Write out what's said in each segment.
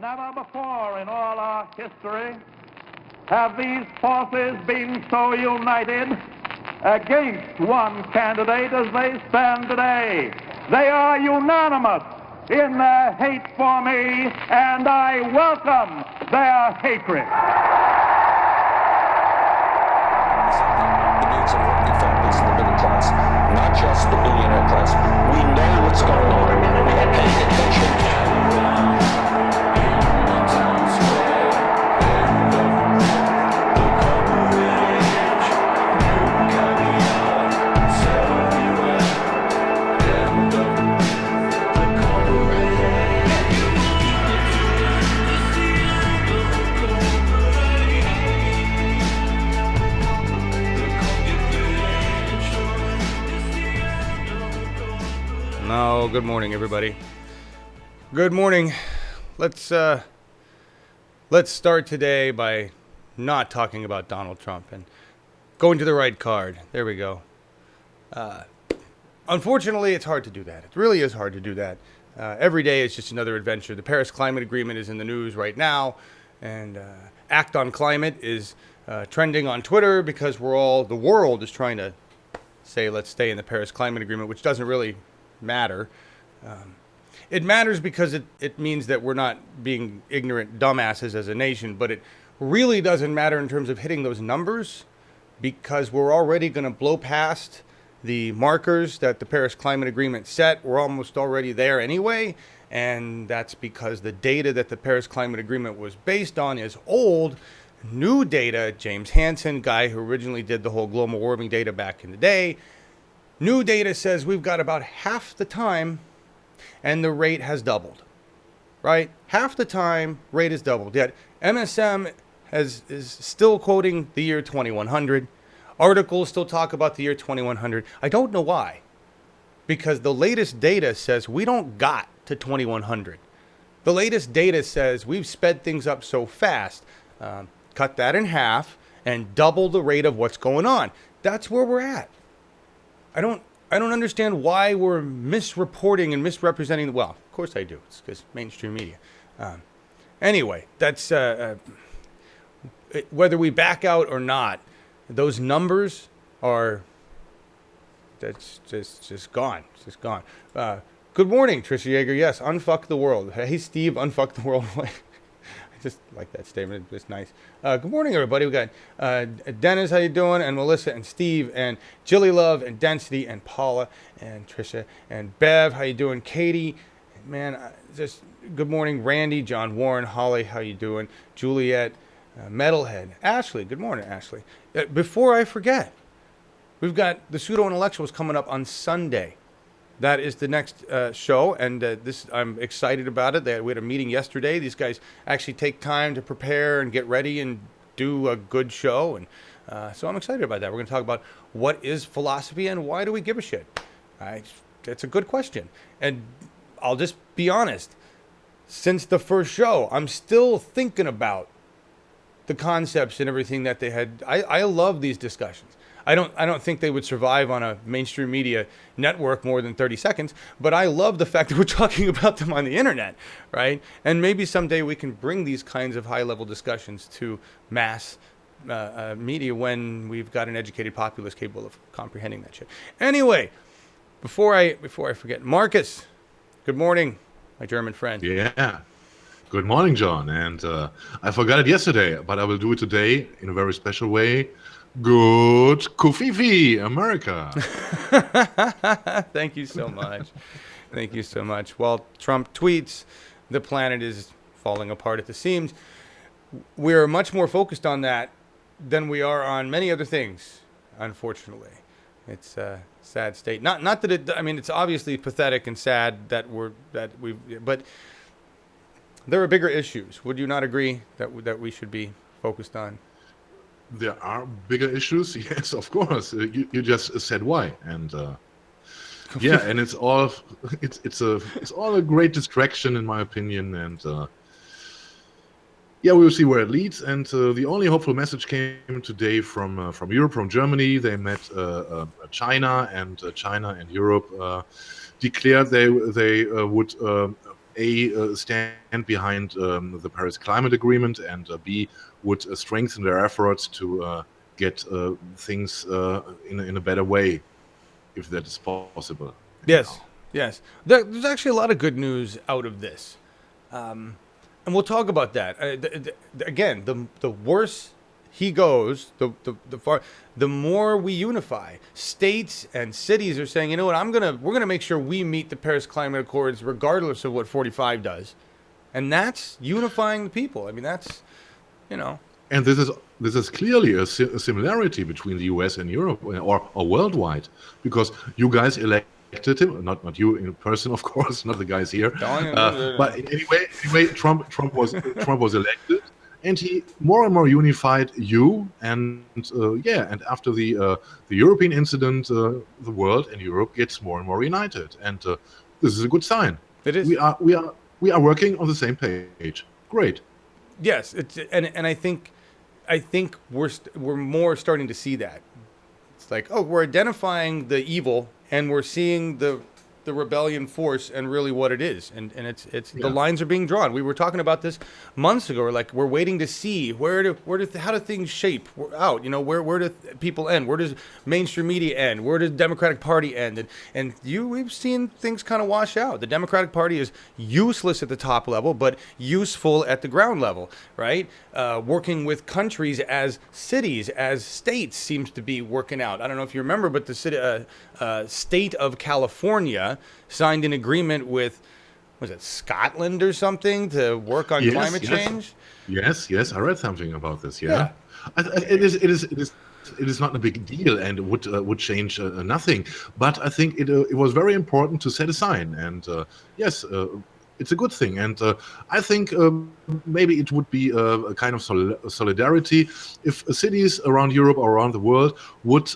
Never before in all our history have these forces been so united against one candidate as they stand today. They are unanimous in their hate for me, and I welcome their hatred. The needs of working families and the middle class, not just the billionaire class. We know what's going on. We are paying attention. Oh, good morning, everybody. Good morning. Let's start today by not talking about Donald Trump and going to the right card. There we go. Unfortunately, it's hard to do that. It really is hard to do that. Every day is just another adventure. The Paris Climate Agreement is in the news right now, and Act on Climate is trending on Twitter because the world is trying to say let's stay in the Paris Climate Agreement, which doesn't really matter. It matters because it means that we're not being ignorant dumbasses as a nation, but it really doesn't matter in terms of hitting those numbers because we're already going to blow past the markers that the Paris Climate Agreement set. We're almost already there anyway, and that's because the data that the Paris Climate Agreement was based on is old. New data, James Hansen, guy who originally did the whole global warming data back in the day, new data says we've got about half the time and the rate has doubled, right? Half the time, rate has doubled. Yet MSM is still quoting the year 2100. Articles still talk about the year 2100. I don't know why. Because the latest data says we don't got to 2100. The latest data says we've sped things up so fast. Cut that in half and double the rate of what's going on. That's where we're at. I don't understand why we're misreporting and misrepresenting. Well, of course I do. It's because mainstream media. Anyway, that's whether we back out or not. Those numbers are that's just gone. It's just gone. Good morning, Trisha Yeager. Yes, unfuck the world. Hey, Steve, unfuck the world. I just like that statement. It's nice. Good morning, everybody. We got Dennis, how you doing? And Melissa and Steve and Jilly Love and Density and Paula and Trisha and Bev, how you doing? Katie, man, just good morning. Randy, John Warren, Holly, how you doing? Juliet, Metalhead, Ashley. Good morning, Ashley. Before I forget, we've got the pseudo-intellectuals coming up on Sunday. That is the next show, and I'm excited about it. We had a meeting yesterday. These guys actually take time to prepare and get ready and do a good show, and so I'm excited about that. We're going to talk about what is philosophy and why do we give a shit. That's a good question, and I'll just be honest. Since the first show, I'm still thinking about the concepts and everything that they had. I love these discussions. I don't think they would survive on a mainstream media network more than 30 seconds, but I love the fact that we're talking about them on the internet, right? And maybe someday we can bring these kinds of high-level discussions to mass media when we've got an educated populace capable of comprehending that shit. Anyway, before I forget, Markus, good morning, my German friend. Yeah. Good morning, John. And I forgot it yesterday, but I will do it today in a very special way. Good Kufifi, America. Thank you so much. Thank you so much. Well, Trump tweets, the planet is falling apart at the seams. We're much more focused on that than we are on many other things, unfortunately. It's a sad state. Not that it, I mean, it's obviously pathetic and sad but there are bigger issues. Would you not agree that we should be focused on? There are bigger issues, yes, of course. You just said why, and yeah, and it's all a great distraction in my opinion, and yeah, we'll see where it leads. And the only hopeful message came today from Europe, from Germany. They met China, and China and Europe declared they would A, stand behind the Paris Climate Agreement, and B, would strengthen their efforts to get things in a better way, if that is possible. Yes, yes. There's actually a lot of good news out of this. And we'll talk about that. Again, the worse he goes, the more we unify. States and cities are saying, you know what, we're gonna make sure we meet the Paris Climate Accords regardless of what 45 does, and that's unifying the people. I mean, that's, you know. And this is clearly a similarity between the US and Europe, or worldwide, because you guys elected him, not you in person, of course, not the guys here. But anyway, Trump was elected, and he more and more unified you, and and after the European incident, the world and Europe gets more and more united, and this is a good sign. It is. We are working on the same page. Great. Yes, and I think we're more starting to see that. It's like, oh, we're identifying the evil, and we're seeing the rebellion force and really what it is, and it's the lines are being drawn. We were talking about this months ago. We're waiting to see how do things shape out. You know, where do people end? Where does mainstream media end? Where does the Democratic Party end? And we've seen things kind of wash out. The Democratic Party is useless at the top level, but useful at the ground level, right? Working with countries as cities, as states, seems to be working out. I don't know if you remember, but the state of California signed an agreement with, was it Scotland or something, to work on climate change? Yes, I read something about this. Yeah. It is not a big deal, and would change nothing. But I think it was very important to set a sign, and it's a good thing. And I think maybe it would be a kind of solidarity if cities around Europe or around the world would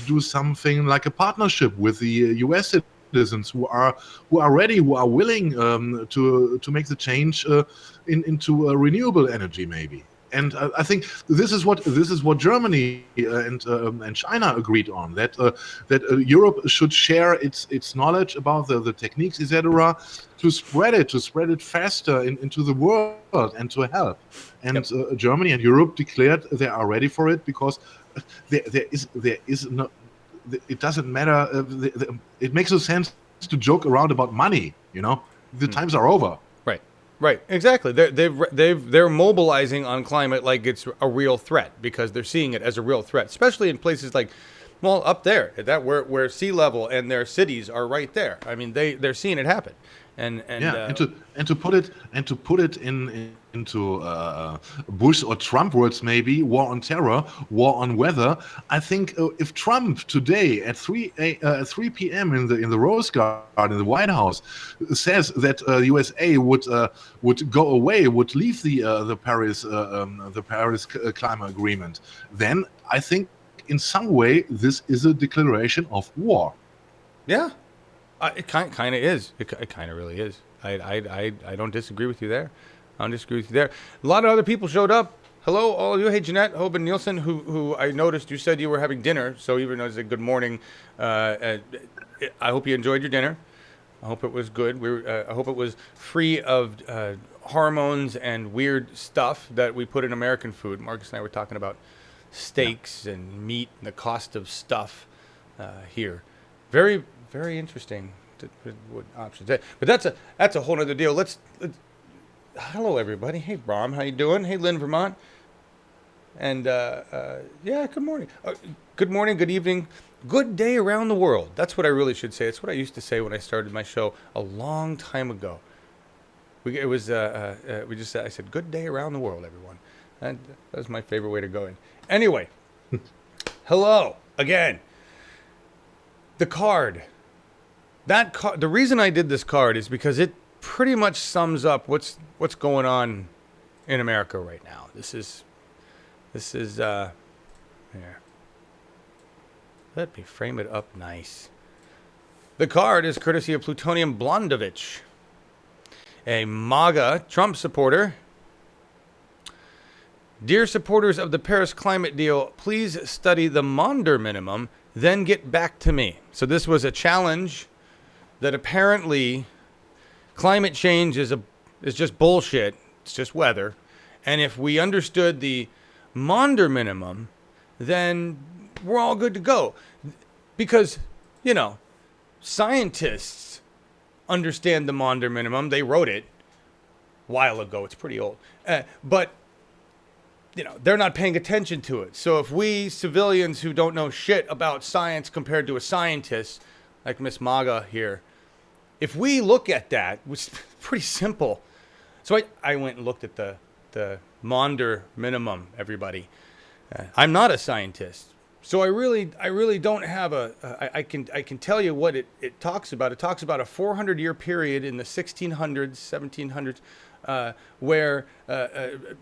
do something like a partnership with the US citizens who are ready, who are willing to make the change into renewable energy, maybe. And I think this is what Germany and China agreed on, that Europe should share its knowledge about the techniques, etc., to spread it faster into the world and to help. And Germany and Europe declared they are ready for it, because there is no. It doesn't matter. It makes no sense to joke around about money. You know, the times are over. Right, exactly. They're mobilizing on climate like it's a real threat, because they're seeing it as a real threat, especially in places like, well, up there, where sea level and their cities are right there. I mean, they're seeing it happen, and to put it into Bush or Trump words, maybe war on terror, war on weather. I think if Trump today at 3 p.m. in the Rose Garden in the White House says that USA would go away, would leave the Paris climate agreement, then I think in some way this is a declaration of war. Yeah, it kind of is. It kind of really is. I don't disagree with you there. A lot of other people showed up. Hello, all of you. Hey, Jeanette, Hoban Nielsen, who I noticed you said you were having dinner. So even though it's a good morning, I hope you enjoyed your dinner. I hope it was good. I hope it was free of hormones and weird stuff that we put in American food. Markus and I were talking about steaks and meat and the cost of stuff here. Very, very interesting. What options? But that's a whole other deal. Let's hello everybody. Hey Brom, how you doing? Hey Lynn, Vermont. And good morning. Good morning, good evening, good day around the world. That's what I really should say. It's what I used to say when I started my show a long time ago. I said good day around the world, everyone. And that was my favorite way to go in. Anyway, hello again. The card. The reason I did this card is because it pretty much sums up what's going on in America right now. This is here. Let me frame it up nice. The card is courtesy of Plutonium Blondovich, a MAGA Trump supporter. Dear supporters of the Paris climate deal, please study the Maunder minimum, then get back to me. So this was a challenge that apparently climate change is just bullshit. It's just weather. And if we understood the Maunder minimum, then we're all good to go. Because, scientists understand the Maunder minimum. They wrote it a while ago. It's pretty old. But they're not paying attention to it. So if we civilians who don't know shit about science compared to a scientist, like Miss Maga here, if we look at that, which is pretty simple. So I went and looked at the Maunder minimum, everybody. I'm not a scientist. So I really don't have I can tell you what it talks about. It talks about a 400-year period in the 1600s, 1700s, where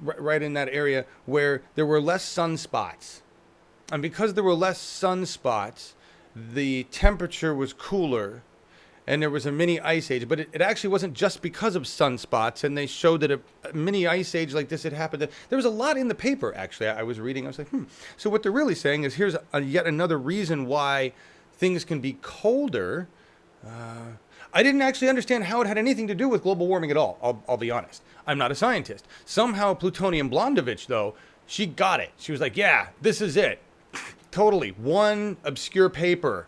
right in that area where there were less sunspots, and because there were less sunspots, the temperature was cooler, and there was a mini ice age. But it actually wasn't just because of sunspots, and they showed that a mini ice age like this had happened. There was a lot in the paper, actually. I was reading. I was like, So what they're really saying is here's yet another reason why things can be colder. I didn't actually understand how it had anything to do with global warming at all. I'll be honest. I'm not a scientist. Somehow Plutonium Blondovich, though, she got it. She was like, yeah, this is it. Totally. One obscure paper.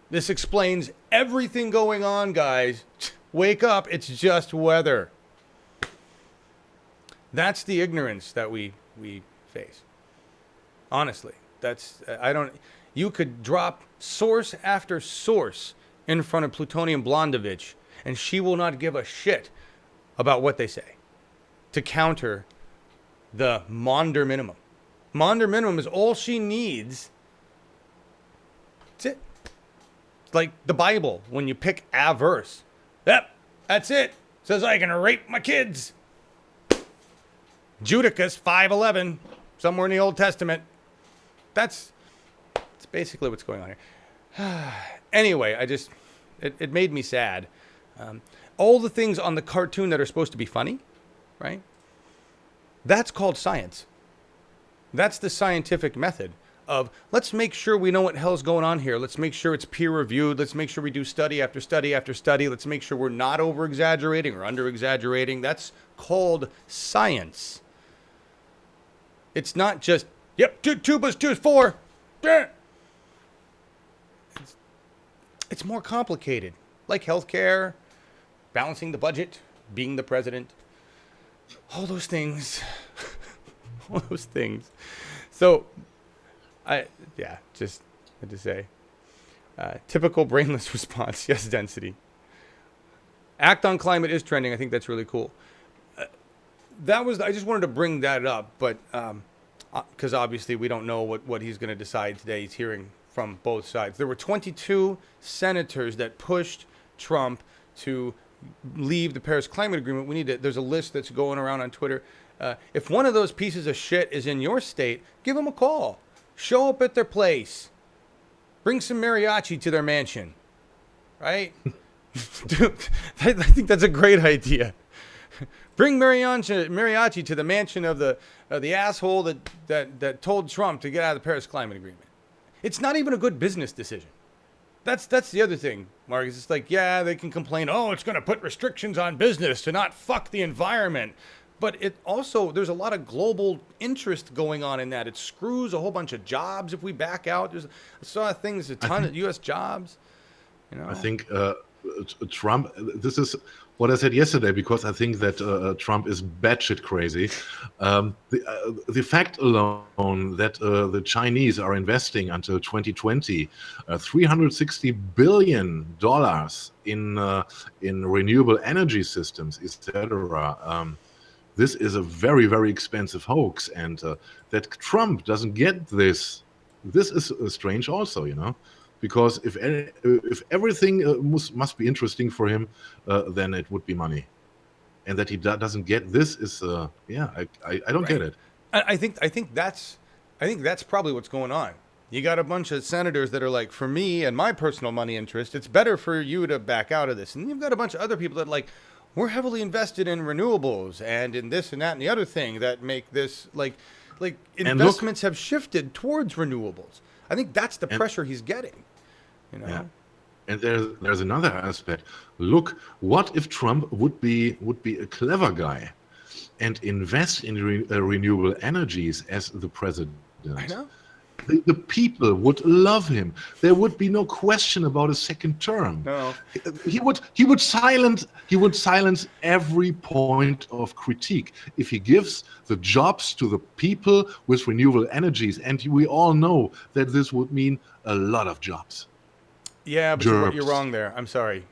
This explains everything going on, guys. Wake up. It's just weather. That's the ignorance that we face. Honestly. You could drop source after source in front of Plutonium Blondovich, and she will not give a shit about what they say to counter the Maunder minimum. Maunder minimum is all she needs. That's it. It's like the Bible when you pick a verse. Yep, that's it. Says I can rape my kids. Judicus 5:11, somewhere in the Old Testament. That's basically what's going on here. Anyway, it made me sad. All the things on the cartoon that are supposed to be funny, right? That's called science. That's the scientific method of let's make sure we know what hell's going on here. Let's make sure it's peer reviewed. Let's make sure we do study after study after study. Let's make sure we're not over exaggerating or under exaggerating. That's called science. It's not just, yep, 2 + 2 is 4. It's more complicated, like healthcare, balancing the budget, being the president, all those things. All those things. So, just had to say, typical brainless response. Yes, density. Act on climate is trending. I think that's really cool. I just wanted to bring that up, but because obviously we don't know what he's going to decide today. He's hearing from both sides. There were 22 senators that pushed Trump to leave the Paris Climate Agreement. There's a list that's going around on Twitter. If one of those pieces of shit is in your state, give them a call. Show up at their place. Bring some mariachi to their mansion. Right? Dude, I think that's a great idea. Bring mariachi to the mansion of the asshole that told Trump to get out of the Paris Climate Agreement. It's not even a good business decision. That's the other thing, Markus. It's like, yeah, they can complain, it's going to put restrictions on business to not fuck the environment. But it also, there's a lot of global interest going on in that. It screws a whole bunch of jobs if we back out. I saw things, a ton of U.S. jobs. I think Trump, this is what I said yesterday, because I think that Trump is batshit crazy. The fact alone that the Chinese are investing until 2020 $360 billion in renewable energy systems, etc. This is a very, very expensive hoax, and that Trump doesn't get this is strange also, because if everything must be interesting for him, then it would be money, and that he doesn't get this is I don't get it. I think that's probably what's going on. You got a bunch of senators that are like, for me and my personal money interest, it's better for you to back out of this, and you've got a bunch of other people that like, we're heavily invested in renewables and in this and that and the other thing that make this like investments have shifted towards renewables. I think that's the pressure he's getting. Yeah. And there's another aspect. Look, what if Trump would be a clever guy and invest in renewable energies as the president? I know. The people would love him. There would be no question about a second term. No. He would silence every point of critique if he gives the jobs to the people with renewable energies. And we all know that this would mean a lot of jobs. Yeah, but you're wrong there. I'm sorry.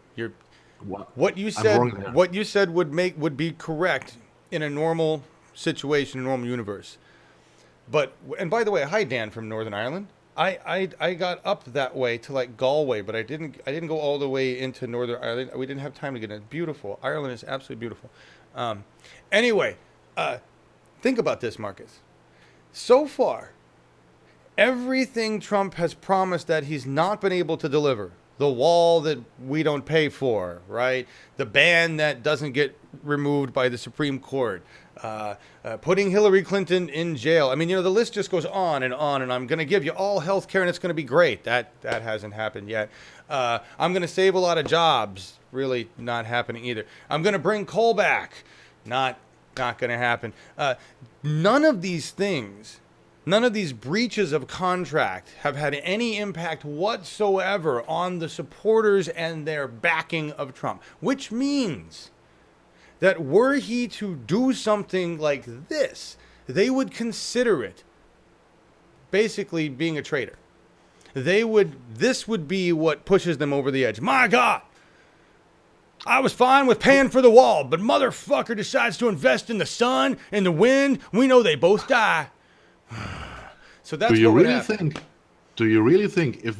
What you said would be correct in a normal situation, a normal universe. But, and by the way, hi Dan from Northern Ireland. I got up that way to like Galway, but I didn't go all the way into Northern Ireland. We didn't have time to get in. It's beautiful. Ireland is absolutely beautiful. Anyway, think about this, Marcus. So far, everything Trump has promised that he's not been able to deliver. The wall that we don't pay for, right? The ban that doesn't get removed by the Supreme Court. Putting Hillary Clinton in jail. I mean, the list just goes on, and I'm going to give you all health care, and it's going to be great. That hasn't happened yet. I'm going to save a lot of jobs. Really not happening either. I'm going to bring coal back. Not going to happen. None of these things, none of these breaches of contract have had any impact whatsoever on the supporters and their backing of Trump, which means that were he to do something like this, they would consider it basically being a traitor. This would be what pushes them over the edge. My God, I was fine with paying for the wall, but motherfucker decides to invest in the sun and the wind. We know they both die. So that's do you what would really happen. think? Do you really think if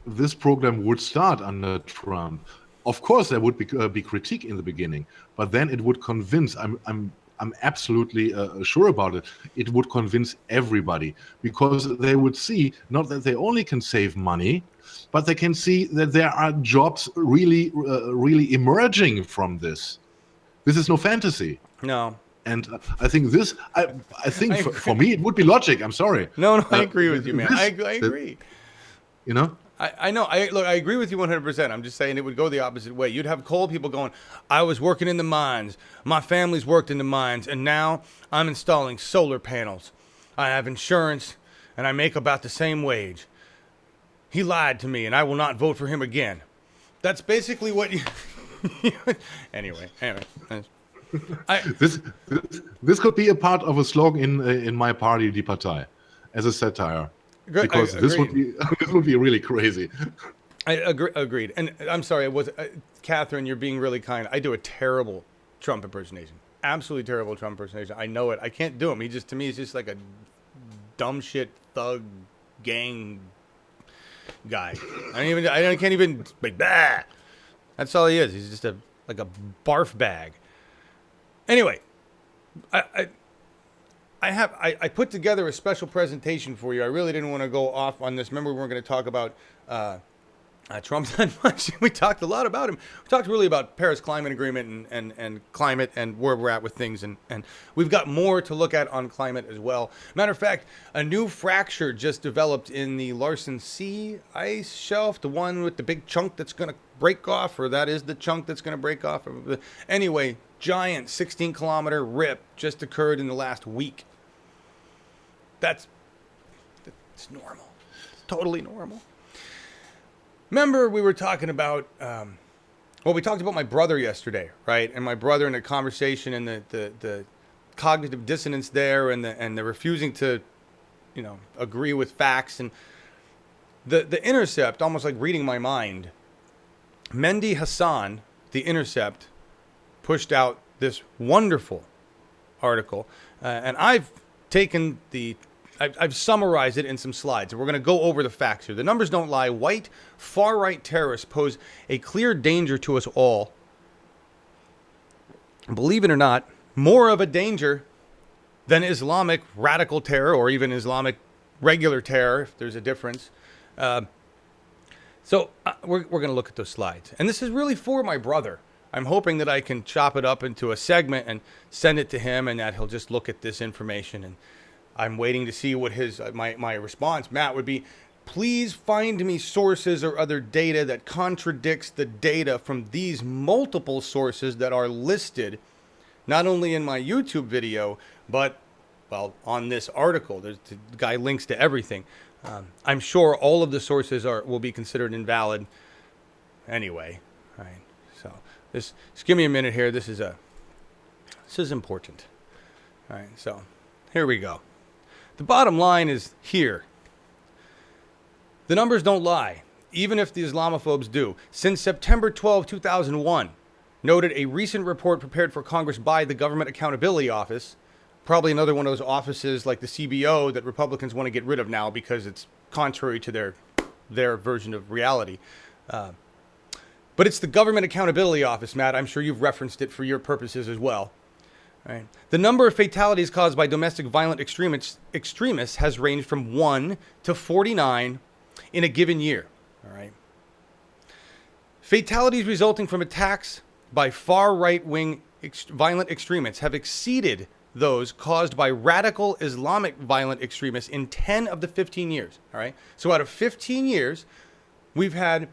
this program would start under Trump? Of course, there would be critique in the beginning, but then it would convince. I'm absolutely sure about it. It would convince everybody because they would see not that they only can save money, but they can see that there are jobs really emerging from this. This is no fantasy. No. And I think for me it would be logic. I'm sorry. No, I agree with you, man. I agree. I know. I agree with you 100%. I'm just saying it would go the opposite way. You'd have coal people going, I was working in the mines. My family's worked in the mines. And now I'm installing solar panels. I have insurance and I make about the same wage. He lied to me and I will not vote for him again. That's basically what you... Anyway. This could be a part of a slogan in my party, Die Partei, as a satire. Because this would be really crazy. I agreed. And I'm sorry, Catherine, you're being really kind. I do a terrible Trump impersonation. Absolutely terrible Trump impersonation. I know it. I can't do him. To me, he's just like a dumb shit thug gang guy. I can't even like that. That's all he is. He's just like a barf bag. Anyway, I put together a special presentation for you. I really didn't want to go off on this. Remember, we weren't going to talk about Trump that much. We talked a lot about him. We talked really about Paris Climate Agreement and climate and where we're at with things. And we've got more to look at on climate as well. Matter of fact, a new fracture just developed in the Larsen C ice shelf, the one with the big chunk that's going to break off, or that is the chunk that's going to break off. Anyway, giant 16-kilometer rip just occurred in the last week. It's normal. It's totally normal. Remember, we were talking about, we talked about my brother yesterday, right? And my brother in a conversation and the cognitive dissonance there and the refusing to, agree with facts and the Intercept, almost like reading my mind. Mehdi Hassan, The Intercept, pushed out this wonderful article, and I've summarized it in some slides, and we're going to go over the facts here. The numbers don't lie. White, far-right terrorists pose a clear danger to us all. Believe it or not, more of a danger than Islamic radical terror or even Islamic regular terror, if there's a difference. So we're going to look at those slides. And this is really for my brother. I'm hoping that I can chop it up into a segment and send it to him and that he'll just look at this information. And I'm waiting to see what my response, Matt, would be. Please find me sources or other data that contradicts the data from these multiple sources that are listed, not only in my YouTube video, but, well, on this article. The guy links to everything. I'm sure all of the sources will be considered invalid anyway. All right. So just give me a minute here. This is important. All right. So here we go. The bottom line is here. The numbers don't lie, even if the Islamophobes do. Since September 12, 2001, noted a recent report prepared for Congress by the Government Accountability Office, probably another one of those offices like the CBO that Republicans want to get rid of now because it's contrary to their version of reality. But it's the Government Accountability Office, Matt. I'm sure you've referenced it for your purposes as well. Right. The number of fatalities caused by domestic violent extremists has ranged from 1 to 49 in a given year. All right. Fatalities resulting from attacks by far right-wing violent extremists have exceeded those caused by radical Islamic violent extremists in 10 of the 15 years. All right. So out of 15 years, we've had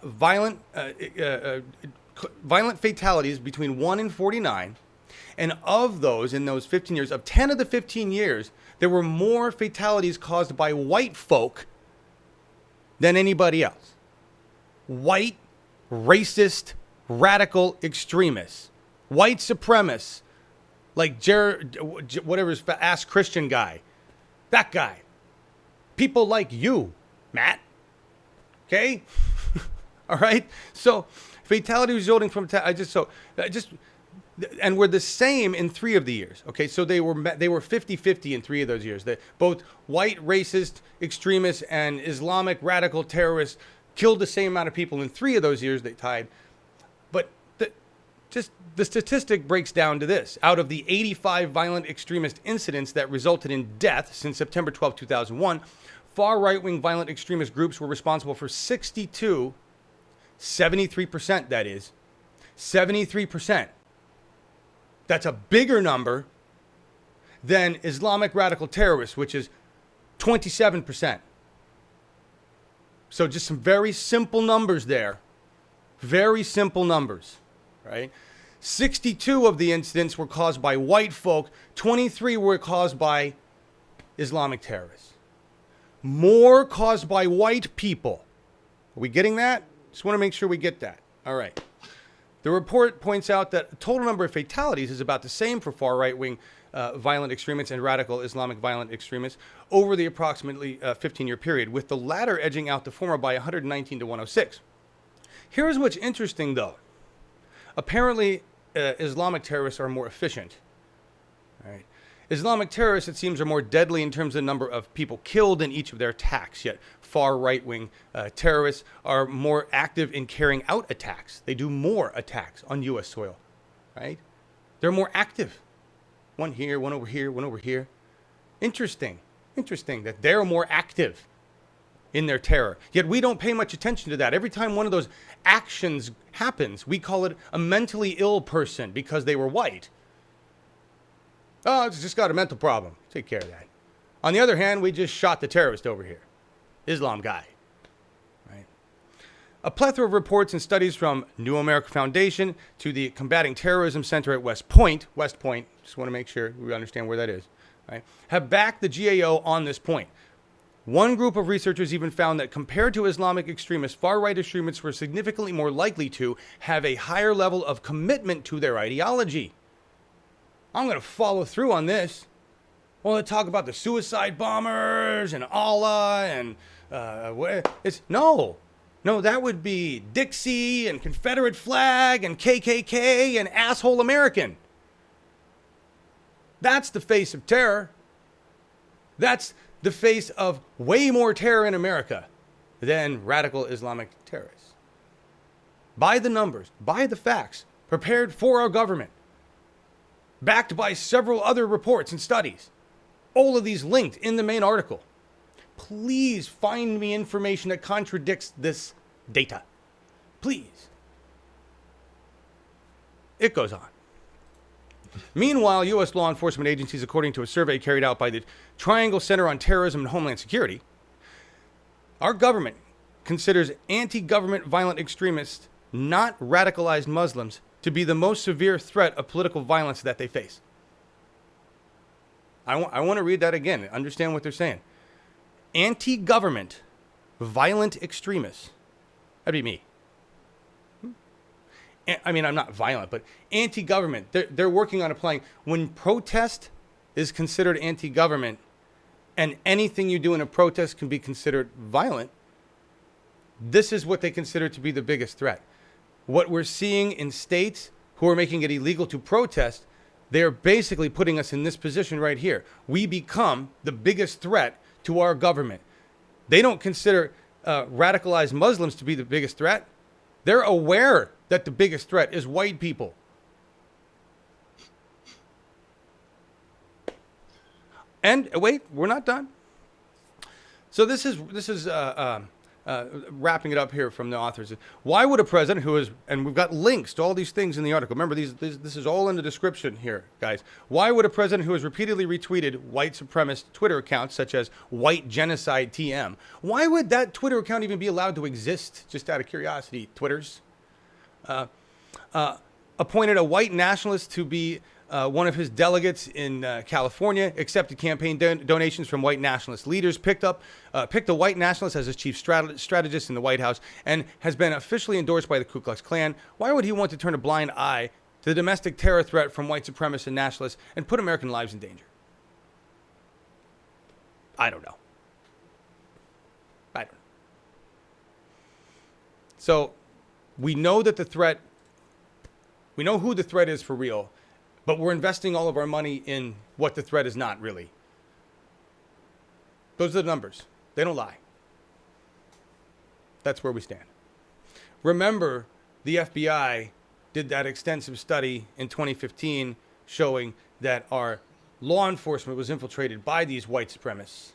violent fatalities between 1 and 49. And of those, in those 15 years, of 10 of the 15 years, there were more fatalities caused by white folk than anybody else. White, racist, radical extremists. White supremacists. Like whatever his ass Christian guy. That guy. People like you, Matt. Okay? All right? So, fatality resulting from... And we're the same in 3 of the years. Okay, so they were 50-50 in 3 of those years. Both white racist extremists and Islamic radical terrorists killed the same amount of people in 3 of those years. They tied. But the statistic breaks down to this: out of the 85 violent extremist incidents that resulted in death since September 12, 2001, far right-wing violent extremist groups were responsible for 72, 73%. That is 73%. That's a bigger number than Islamic radical terrorists, which is 27%. So just some very simple numbers there. Very simple numbers, right? 62 of the incidents were caused by white folk. 23 were caused by Islamic terrorists. More caused by white people. Are we getting that? Just want to make sure we get that. All right. The report points out that the total number of fatalities is about the same for far right-wing violent extremists and radical Islamic violent extremists over the approximately 15-year period, with the latter edging out the former by 119 to 106. Here's what's interesting, though. Apparently, Islamic terrorists are more efficient. Right? Islamic terrorists, it seems, are more deadly in terms of the number of people killed in each of their attacks, yet far right-wing terrorists are more active in carrying out attacks. They do more attacks on U.S. soil, right? They're more active. One here, one over here, one over here. Interesting that they're more active in their terror. Yet we don't pay much attention to that. Every time one of those actions happens, we call it a mentally ill person because they were white. Oh, it's just got a mental problem. Take care of that. On the other hand, we just shot the terrorist over here. Islam guy. Right? A plethora of reports and studies from New America Foundation to the Combating Terrorism Center at West Point, just want to make sure we understand where that is, right, have backed the GAO on this point. One group of researchers even found that compared to Islamic extremists, far-right extremists were significantly more likely to have a higher level of commitment to their ideology. I'm going to follow through on this. I want to talk about the suicide bombers and Allah and no, that would be Dixie and Confederate flag and KKK and asshole American. That's the face of terror. That's the face of way more terror in America than radical Islamic terrorists. By the numbers, by the facts, prepared for our government, backed by several other reports and studies. All of these linked in the main article. Please find me information that contradicts this data. Please. It goes on. Meanwhile, U.S. law enforcement agencies, according to a survey carried out by the Triangle Center on Terrorism and Homeland Security, Our government considers anti-government violent extremists, not radicalized Muslims, to be the most severe threat of political violence that they face. I want to read that again. Understand what they're saying. Anti-government violent extremists. That'd be me. I mean, I'm not violent, but anti-government. They're working on applying. When protest is considered anti-government, and anything you do in a protest can be considered violent, this is what they consider to be the biggest threat. What we're seeing in states who are making it illegal to protest, they're basically putting us in this position right here. We become the biggest threat to our government. They don't consider radicalized Muslims to be the biggest threat. They're aware that the biggest threat is white people. And wait, we're not done. So this is wrapping it up here from the authors. Why would a president who is, and we've got links to all these things in the article. Remember, this is all in the description here, guys. Why would a president who has repeatedly retweeted white supremacist Twitter accounts such as White Genocide TM, why would that Twitter account even be allowed to exist? Just out of curiosity, Twitters. Appointed a white nationalist to be one of his delegates in California, accepted campaign donations from white nationalist leaders, picked a white nationalist as his chief strategist in the White House, and has been officially endorsed by the Ku Klux Klan. Why would he want to turn a blind eye to the domestic terror threat from white supremacists and nationalists and put American lives in danger? I don't know. So we know that we know who the threat is for real, but we're investing all of our money in what the threat is not really. Those are the numbers. They don't lie. That's where we stand. Remember, the FBI did that extensive study in 2015 showing that our law enforcement was infiltrated by these white supremacists.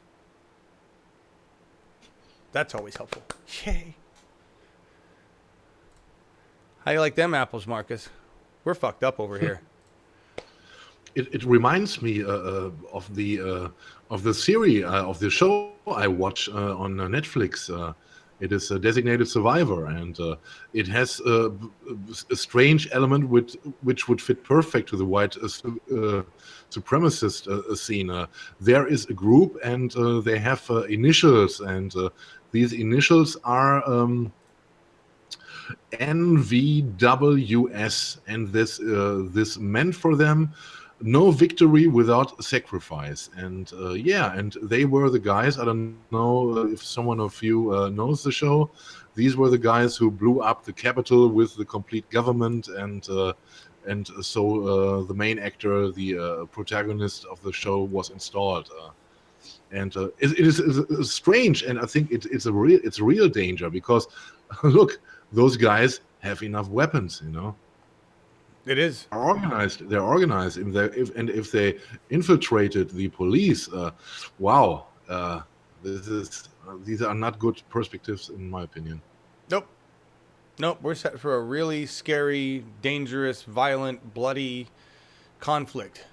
That's always helpful. Yay. How you like them apples, Marcus? We're fucked up over here. It reminds me of the series of the show I watch on Netflix. It is a Designated Survivor, and it has a strange element which would fit perfect to the white supremacist scene. There is a group, and they have initials, and these initials are NVWS, and this meant for them no victory without sacrifice. And and they were the guys. I don't know if someone of you knows the show. These were the guys who blew up the Capitol with the complete government, and so the main actor, the protagonist of the show, was installed. It is strange, and I think it's a real danger, because look, those guys have enough weapons, you know. It is. They're organized. If they infiltrated the police, wow, these are not good perspectives, in my opinion. Nope. We're set for a really scary, dangerous, violent, bloody conflict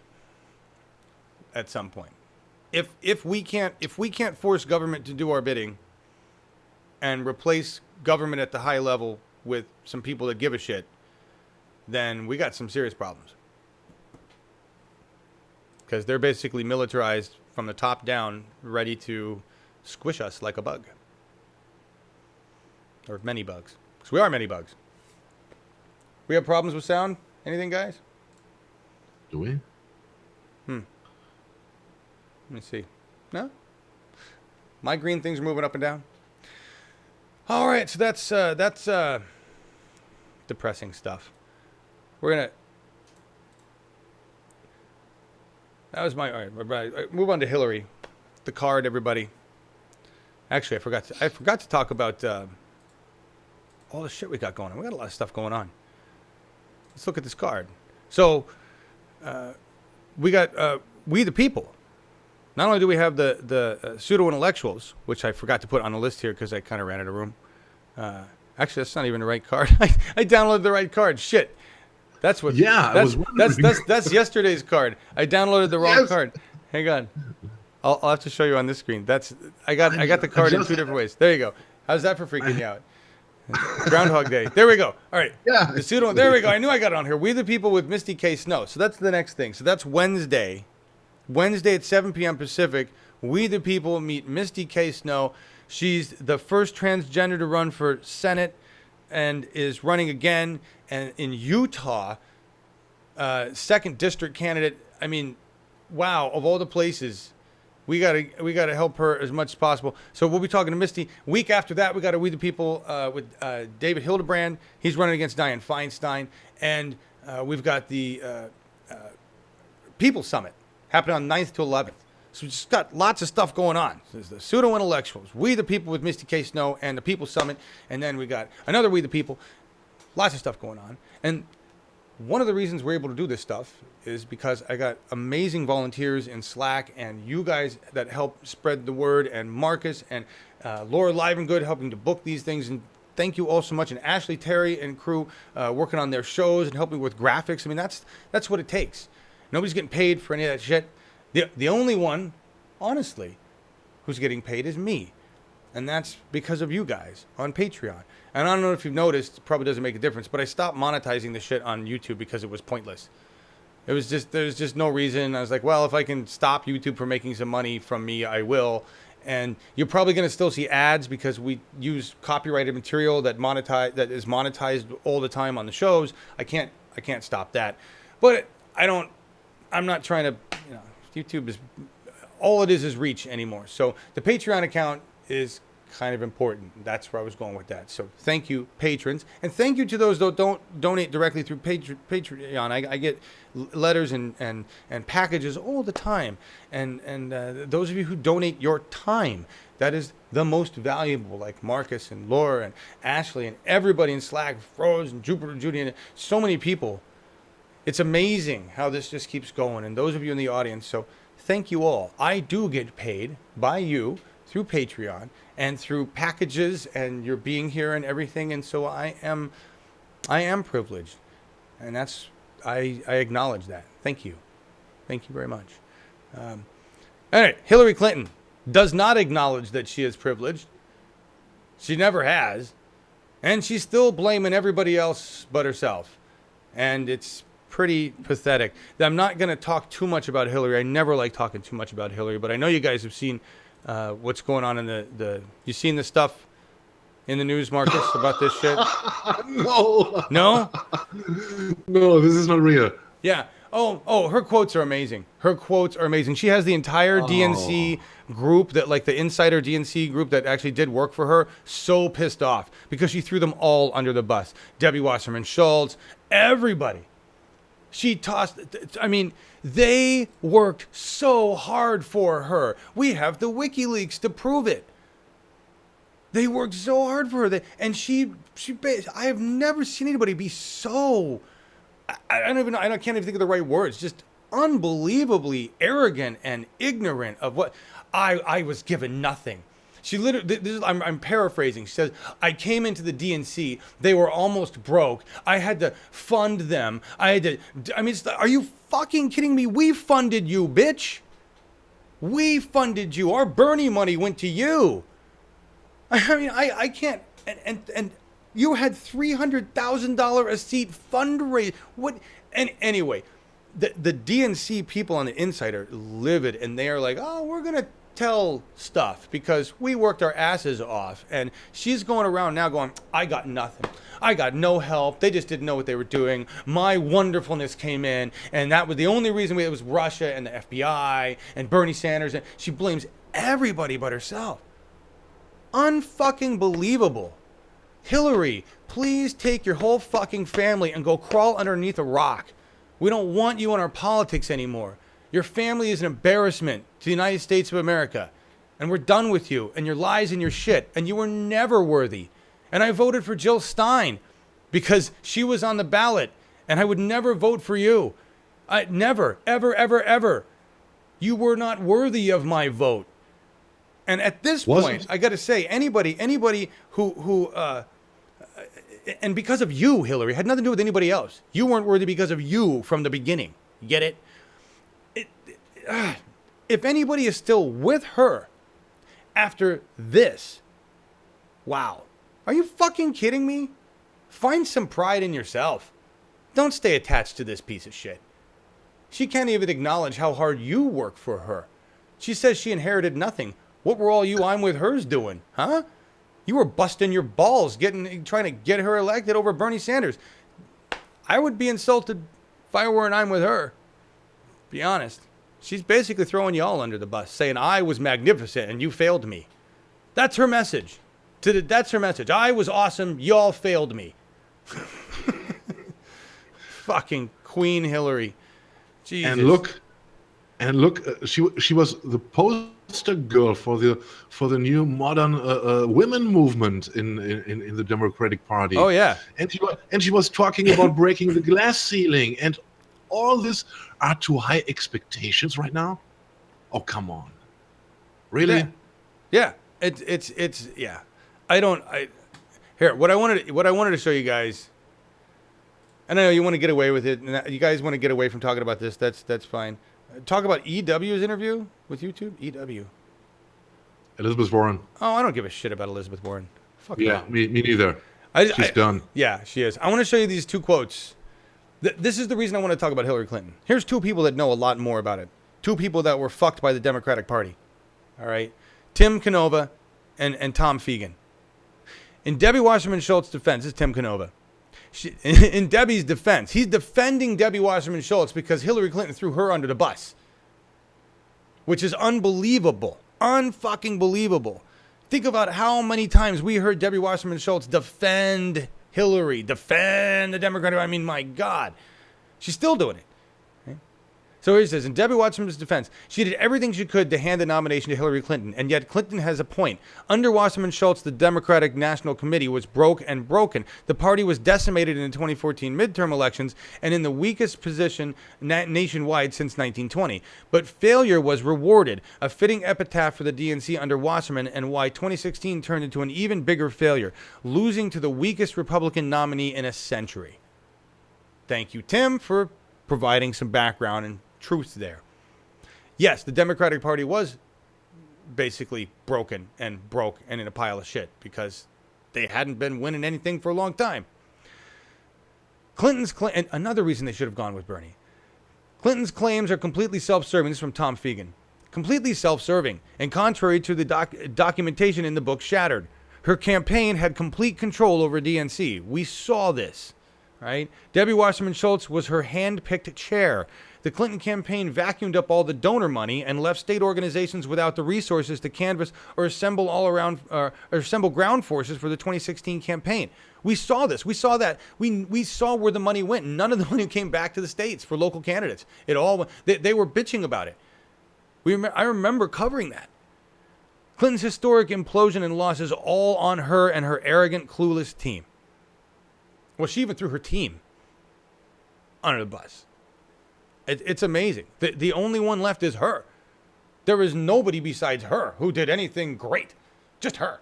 at some point. If we can't force government to do our bidding and replace government at the high level with some people that give a shit, then we got some serious problems. Because they're basically militarized from the top down, ready to squish us like a bug. Or many bugs. Because we are many bugs. We have problems with sound? Anything, guys? Do we? Let me see. No? My green things are moving up and down. All right, so that's depressing stuff. We're gonna. That was my. All right, move on to Hillary, the card, everybody. Actually, I forgot to talk about all the shit we got going on. We got a lot of stuff going on. Let's look at this card. So, we got We the People. Not only do we have the pseudo-intellectuals, which I forgot to put on the list here because I kind of ran out of room. Actually, that's not even the right card. I downloaded the right card. Shit. That's what. Yeah, that's yesterday's card. I downloaded the wrong card. Hang on. I'll have to show you on this screen. I got the card in two different ways. There you go. How's that for freaking you out? Groundhog Day. There we go. All right. Yeah. The pseudo. There we go. I knew I got it on here. We the People with Misty K. Snow. So that's the next thing. So that's Wednesday. Wednesday at 7 p.m. Pacific. We the People meet Misty K. Snow. She's the first transgender to run for Senate and is running again. And in Utah, second district candidate. I mean, wow, of all the places, we gotta help her as much as possible. So we'll be talking to Misty. Week after that, we got a We the People with David Hildebrand. He's running against Dianne Feinstein, and we've got the People Summit happening on 9th to 11th. So we just got lots of stuff going on. There's the pseudo intellectuals, We the People with Misty K. Snow, and the People Summit, and then we got another We the People. Lots of stuff going on, and one of the reasons we're able to do this stuff is because I got amazing volunteers in Slack and you guys that help spread the word, and Markus and Laura Livengood helping to book these things. And thank you all so much. And Ashley, Terry, and crew working on their shows and helping with graphics. I mean, that's what it takes. Nobody's getting paid for any of that shit. The only one, honestly, who's getting paid is me. And that's because of you guys on Patreon. And I don't know if you've noticed, it probably doesn't make a difference, but I stopped monetizing the shit on YouTube because it was pointless. There's just no reason. I was like, well, if I can stop YouTube from making some money from me, I will. And you're probably going to still see ads because we use copyrighted material that is monetized all the time on the shows. I can't stop that. But I'm not trying to, YouTube is, all it is reach anymore. So the Patreon account is kind of important. That's where I was going with that. So thank you, patrons, and thank you to those that don't donate directly through Patreon. I get letters and packages all the time, and those of you who donate your time, that is the most valuable. Like Markus and Laura and Ashley and everybody in Slack, Rose and Jupiter, Judy, and so many people. It's amazing how this just keeps going, and those of you in the audience. So thank you all. I do get paid by you through Patreon and through packages and your being here and everything, and so I am privileged, and I acknowledge that. Thank you very much. All right, Hillary Clinton does not acknowledge that she is privileged. She never has, and she's still blaming everybody else but herself, and it's pretty pathetic. I'm not going to talk too much about Hillary. I never like talking too much about Hillary, but I know you guys have seen what's going on in the you seen the stuff in the news, Markus, about this shit? No. No? No, this is not real. Yeah. Oh, her quotes are amazing. She has the entire DNC group, that like the insider DNC group that actually did work for her, so pissed off because she threw them all under the bus. Debbie Wasserman Schultz, everybody. She tossed, I mean, they worked so hard for her. We have the WikiLeaks to prove it. They worked so hard for her. And I have never seen anybody be so, I can't even think of the right words, just unbelievably arrogant and ignorant of what, I was given nothing. She literally, I'm paraphrasing. She says, I came into the DNC. They were almost broke. I had to fund them. Are you fucking kidding me? We funded you, bitch. We funded you. Our Bernie money went to you. I mean, I can't. And you had $300,000 a seat fundraise. What? And anyway, the DNC people on the inside are livid, and they are like, oh, we're going to tell stuff because we worked our asses off. And she's going around now going, I got nothing. I got no help. They just didn't know what they were doing. My wonderfulness came in, and that was the only reason. It was Russia and the FBI and Bernie Sanders. And she blames everybody but herself. Unfucking believable. Hillary, please take your whole fucking family and go crawl underneath a rock. We don't want you in our politics anymore. Your family is an embarrassment to the United States of America. And we're done with you and your lies and your shit. And you were never worthy. And I voted for Jill Stein because she was on the ballot. And I would never vote for you. Never, ever, ever, ever. You were not worthy of my vote. And at this point, I got to say, anybody who and because of you, Hillary, had nothing to do with anybody else. You weren't worthy because of you from the beginning. Get it? If anybody is still with her after this, wow. Are you fucking kidding me? Find some pride in yourself. Don't stay attached to this piece of shit. She can't even acknowledge how hard you work for her. She says she inherited nothing. What were all you I'm with hers doing, huh? You were busting your balls trying to get her elected over Bernie Sanders. I would be insulted if I were an I'm with her. Be honest. She's basically throwing you all under the bus, saying I was magnificent and you failed me. That's her message. That's her message. I was awesome. Y'all failed me. Fucking Queen Hillary. Jesus. And look, she was the poster girl for the new modern women movement in the Democratic Party. Oh yeah. And she was talking about breaking the glass ceiling, and all this are too high expectations right now. Oh, come on. Really? Yeah. It's yeah. Here, what I wanted to show you guys. And I know you want to get away with it. And you guys want to get away from talking about this. That's fine. Talk about EW's interview with YouTube. EW. Elizabeth Warren. Oh, I don't give a shit about Elizabeth Warren. Fuck yeah, me neither. She's done. Yeah, she is. I want to show you these two quotes. This is the reason I want to talk about Hillary Clinton. Here's two people that know a lot more about it. Two people that were fucked by the Democratic Party. All right? Tim Canova and Tom Fegan. In Debbie Wasserman Schultz's defense, this is Tim Canova. In Debbie's defense, he's defending Debbie Wasserman Schultz because Hillary Clinton threw her under the bus, which is unbelievable, unfucking believable. Think about how many times we heard Debbie Wasserman Schultz defend Hillary, defend the Democratic. I mean, my God, she's still doing it. So here he says, in Debbie Wasserman's defense, she did everything she could to hand the nomination to Hillary Clinton, and yet Clinton has a point. Under Wasserman Schultz, the Democratic National Committee was broke and broken. The party was decimated in the 2014 midterm elections and in the weakest position nationwide since 1920. But failure was rewarded, a fitting epitaph for the DNC under Wasserman, and why 2016 turned into an even bigger failure, losing to the weakest Republican nominee in a century. Thank you, Tim, for providing some background and truth there. Yes, the Democratic Party was basically broken and broke and in a pile of shit because they hadn't been winning anything for a long time. And another reason they should have gone with Bernie. Clinton's claims are completely self-serving. This is from Tom Fegan. Completely self-serving and contrary to the documentation in the book Shattered. Her campaign had complete control over DNC. We saw this, right? Debbie Wasserman Schultz was her hand-picked chair. The Clinton campaign vacuumed up all the donor money and left state organizations without the resources to canvass or assemble ground forces for the 2016 campaign. We saw this. We saw that. We saw where the money went. None of the money came back to the states for local candidates. It all they were bitching about it. I remember covering that. Clinton's historic implosion and loss is all on her and her arrogant, clueless team. Well, she even threw her team under the bus. It's amazing. The only one left is her. There is nobody besides her who did anything great. Just her.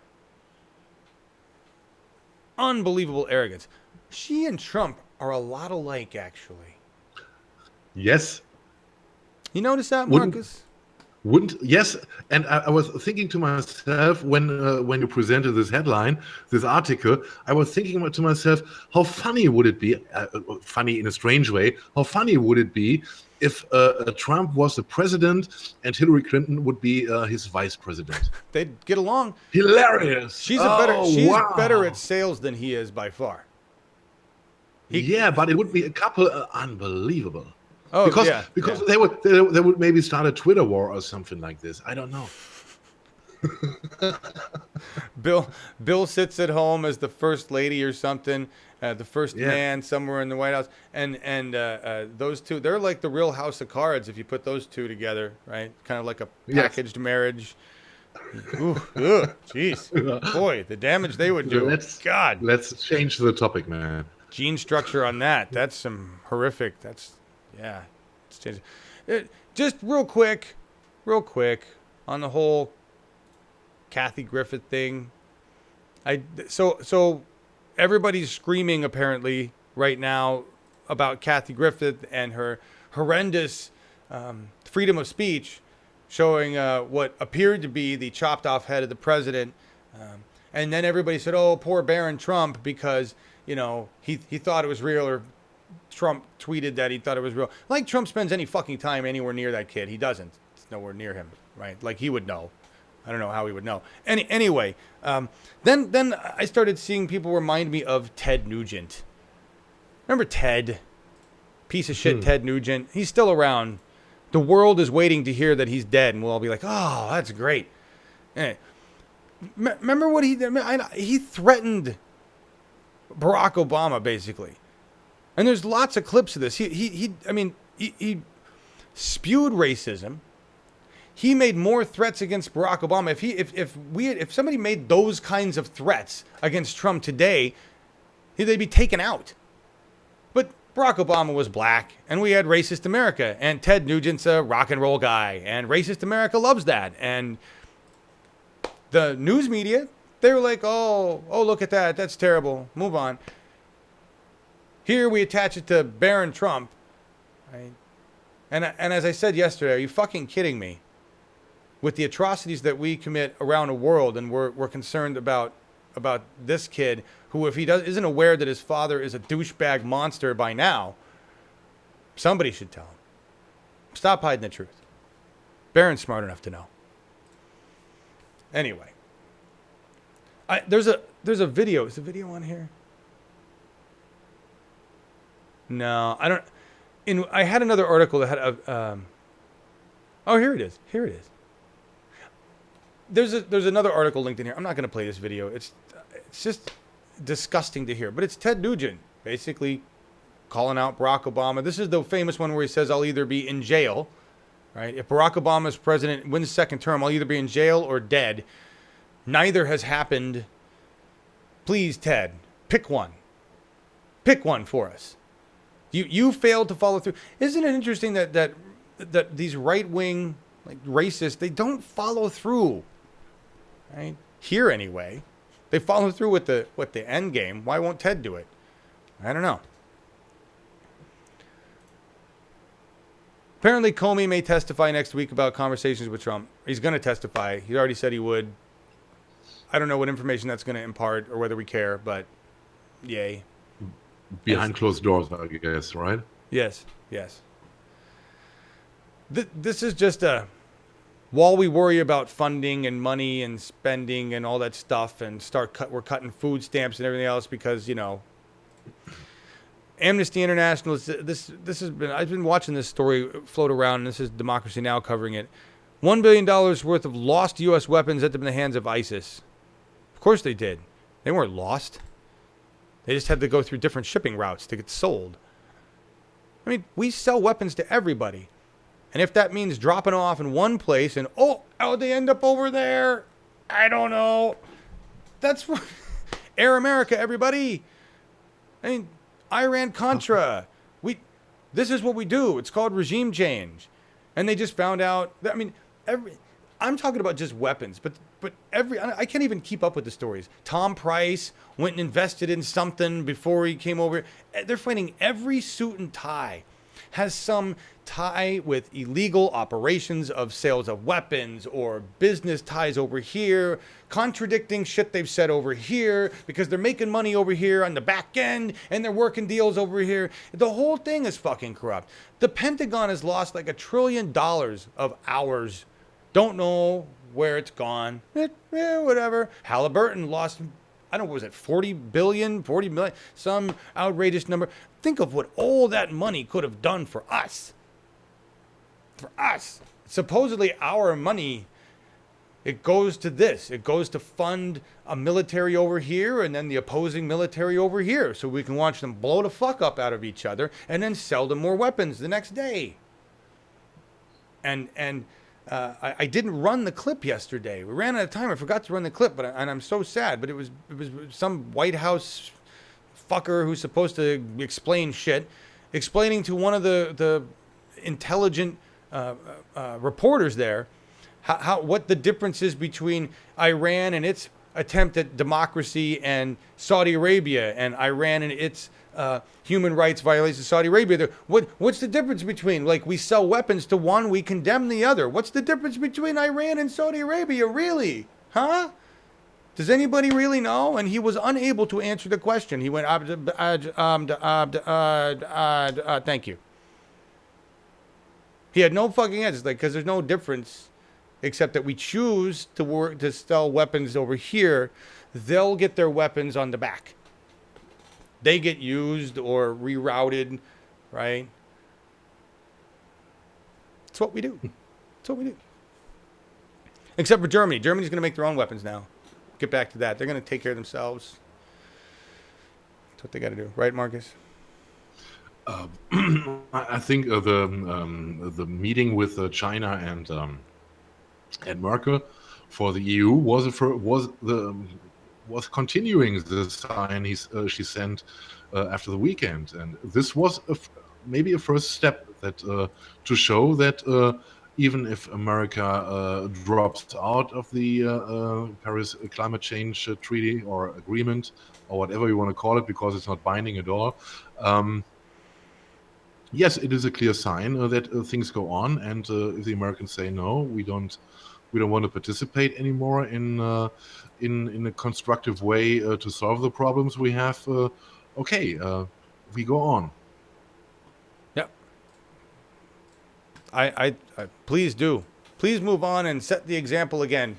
Unbelievable arrogance. She and Trump are a lot alike, actually. Yes. You notice that, Marcus? Yes, and I was thinking to myself when you presented this headline, this article, I was thinking to myself, how funny would it be, funny in a strange way, how funny would it be if Trump was the president and Hillary Clinton would be his vice president? They'd get along. Hilarious. She's better at sales than he is by far. Yeah, but it would be a couple unbelievable. Oh, because they would maybe start a Twitter war or something like this. I don't know. Bill sits at home as the first lady or something, the first man somewhere in the White House, and those two, they're like the Real House of Cards if you put those two together, right? Kind of like a packaged marriage. Jeez, boy, the damage they would do. Let's change the topic, man. Gene structure on that's some horrific. Yeah, it's changing. Just real quick on the whole Kathy Griffith thing. So everybody's screaming apparently right now about Kathy Griffith and her horrendous freedom of speech showing what appeared to be the chopped off head of the president. And then everybody said, oh, poor Barron Trump, because, you know, he thought it was real, or Trump tweeted that he thought it was real. Like Trump spends any fucking time anywhere near that kid. He doesn't. It's nowhere near him, right? Like he would know. I don't know how he would know. Anyway, then I started seeing people remind me of Ted Nugent. Remember Ted? Piece of shit Ted Nugent. He's still around. The world is waiting to hear that he's dead, and we'll all be like, oh, that's great. Remember what he did? He threatened Barack Obama, basically. And there's lots of clips of this. He spewed racism. He made more threats against Barack Obama. If somebody made those kinds of threats against Trump today, they'd be taken out. But Barack Obama was black, and we had racist America, and Ted Nugent's a rock and roll guy, and racist America loves that. And the news media, they were like, oh, look at that. That's terrible. Move on. Here we attach it to Barron Trump. Right? And as I said yesterday, are you fucking kidding me? With the atrocities that we commit around the world, and we're concerned about this kid who, if he isn't aware that his father is a douchebag monster by now, somebody should tell him. Stop hiding the truth. Barron's smart enough to know. Anyway, there's a video. Is the video on here? No, I don't. I had another article that had a. Oh, here it is. Here it is. There's another article linked in here. I'm not going to play this video. It's just disgusting to hear. But it's Ted Nugent basically calling out Barack Obama. This is the famous one where he says, "I'll either be in jail." Right? If Barack Obama's president wins second term, I'll either be in jail or dead. Neither has happened. Please, Ted, pick one. Pick one for us. You failed to follow through. Isn't it interesting that these right-wing, like racists, they don't follow through. Right? Here anyway. They follow through with the end game. Why won't Ted do it? I don't know. Apparently, Comey may testify next week about conversations with Trump. He's going to testify. He already said he would. I don't know what information that's going to impart or whether we care, but yay. Behind closed doors, I guess, right? Yes. This is just while we worry about funding and money and spending and all that stuff, and we're cutting food stamps and everything else because, you know, Amnesty International, this has been, I've been watching this story float around, and this is Democracy Now! Covering it. $1 billion worth of lost U.S. weapons ended up in the hands of ISIS. Of course they did. They weren't lost. They just had to go through different shipping routes to get sold. I mean, we sell weapons to everybody. And if that means dropping off in one place and, how'd they end up over there? I don't know. That's what... Air America, everybody. I mean... Iran-Contra. This is what we do. It's called regime change. And they just found out that, I mean, I'm talking about just weapons, but I can't even keep up with the stories. Tom Price went and invested in something before he came over. They're finding every suit and tie has some tie with illegal operations of sales of weapons or business ties over here, contradicting shit they've said over here because they're making money over here on the back end and they're working deals over here. The whole thing is fucking corrupt. The Pentagon has lost like $1 trillion of hours. Don't know where it's gone. Whatever. Halliburton lost, I don't know, was it 40 billion, 40 million, some outrageous number. Think of what all that money could have done for us. For us. Supposedly our money, it goes to this. It goes to fund a military over here and then the opposing military over here so we can watch them blow the fuck up out of each other and then sell them more weapons the next day. And I didn't run the clip yesterday. We ran out of time. I forgot to run the clip, and I'm so sad. But it was some White House fucker who's supposed to explain shit, explaining to one of the intelligent reporters there what the difference is between Iran and its attempt at democracy and Saudi Arabia and Iran and its human rights violations in Saudi Arabia. What's the difference between, like, we sell weapons to one, we condemn the other? What's the difference between Iran and Saudi Arabia, really? Huh? Does anybody really know? And he was unable to answer the question. He went, thank you. He had no fucking answers, like, because there's no difference except that we choose to sell weapons over here. They'll get their weapons on the back. They get used or rerouted, right? It's what we do. It's what we do. Except for Germany. Germany's going to make their own weapons now. Get back to that. They're going to take care of themselves. That's what they got to do. Right, Marcus? I think the meeting with China and Merkel for the EU was continuing the sign she sent after the weekend, and this was maybe a first step that to show that even if America drops out of the Paris Climate Change Treaty or agreement or whatever you want to call it, because it's not binding at all. Yes, it is a clear sign that things go on, and if the Americans say no, we don't want to participate anymore in a constructive way to solve the problems we have. We go on. Yep. I please do. Please move on and set the example again.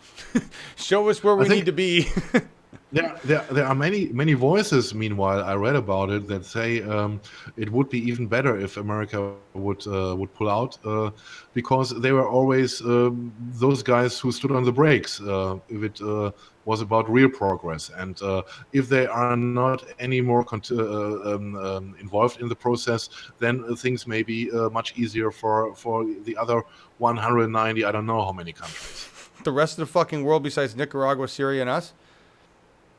Show us where we need to be. There are many voices, meanwhile, I read about it, that say it would be even better if America would pull out, because they were always those guys who stood on the brakes if it was about real progress. And if they are not any more involved in the process, then things may be much easier for the other 190, I don't know how many countries. The rest of the fucking world besides Nicaragua, Syria, and us?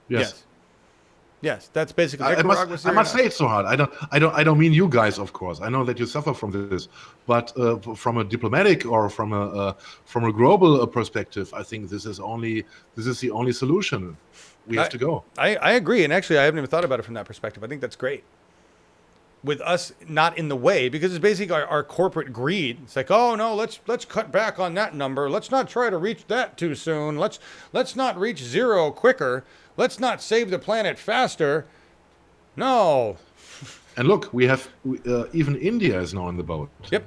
Yes, that's basically Nicaragua. I must say it so hard. I don't mean you guys, of course. I know that you suffer from this, but from a diplomatic or from a global perspective, I think this is the only solution. We have to go. I agree, and actually, I haven't even thought about it from that perspective. I think that's great. With us not in the way, because it's basically our corporate greed. It's like, oh no, let's cut back on that number. Let's not try to reach that too soon. Let's not reach zero quicker. Let's not save the planet faster. No. And look, we have even India is now in the boat. Yep.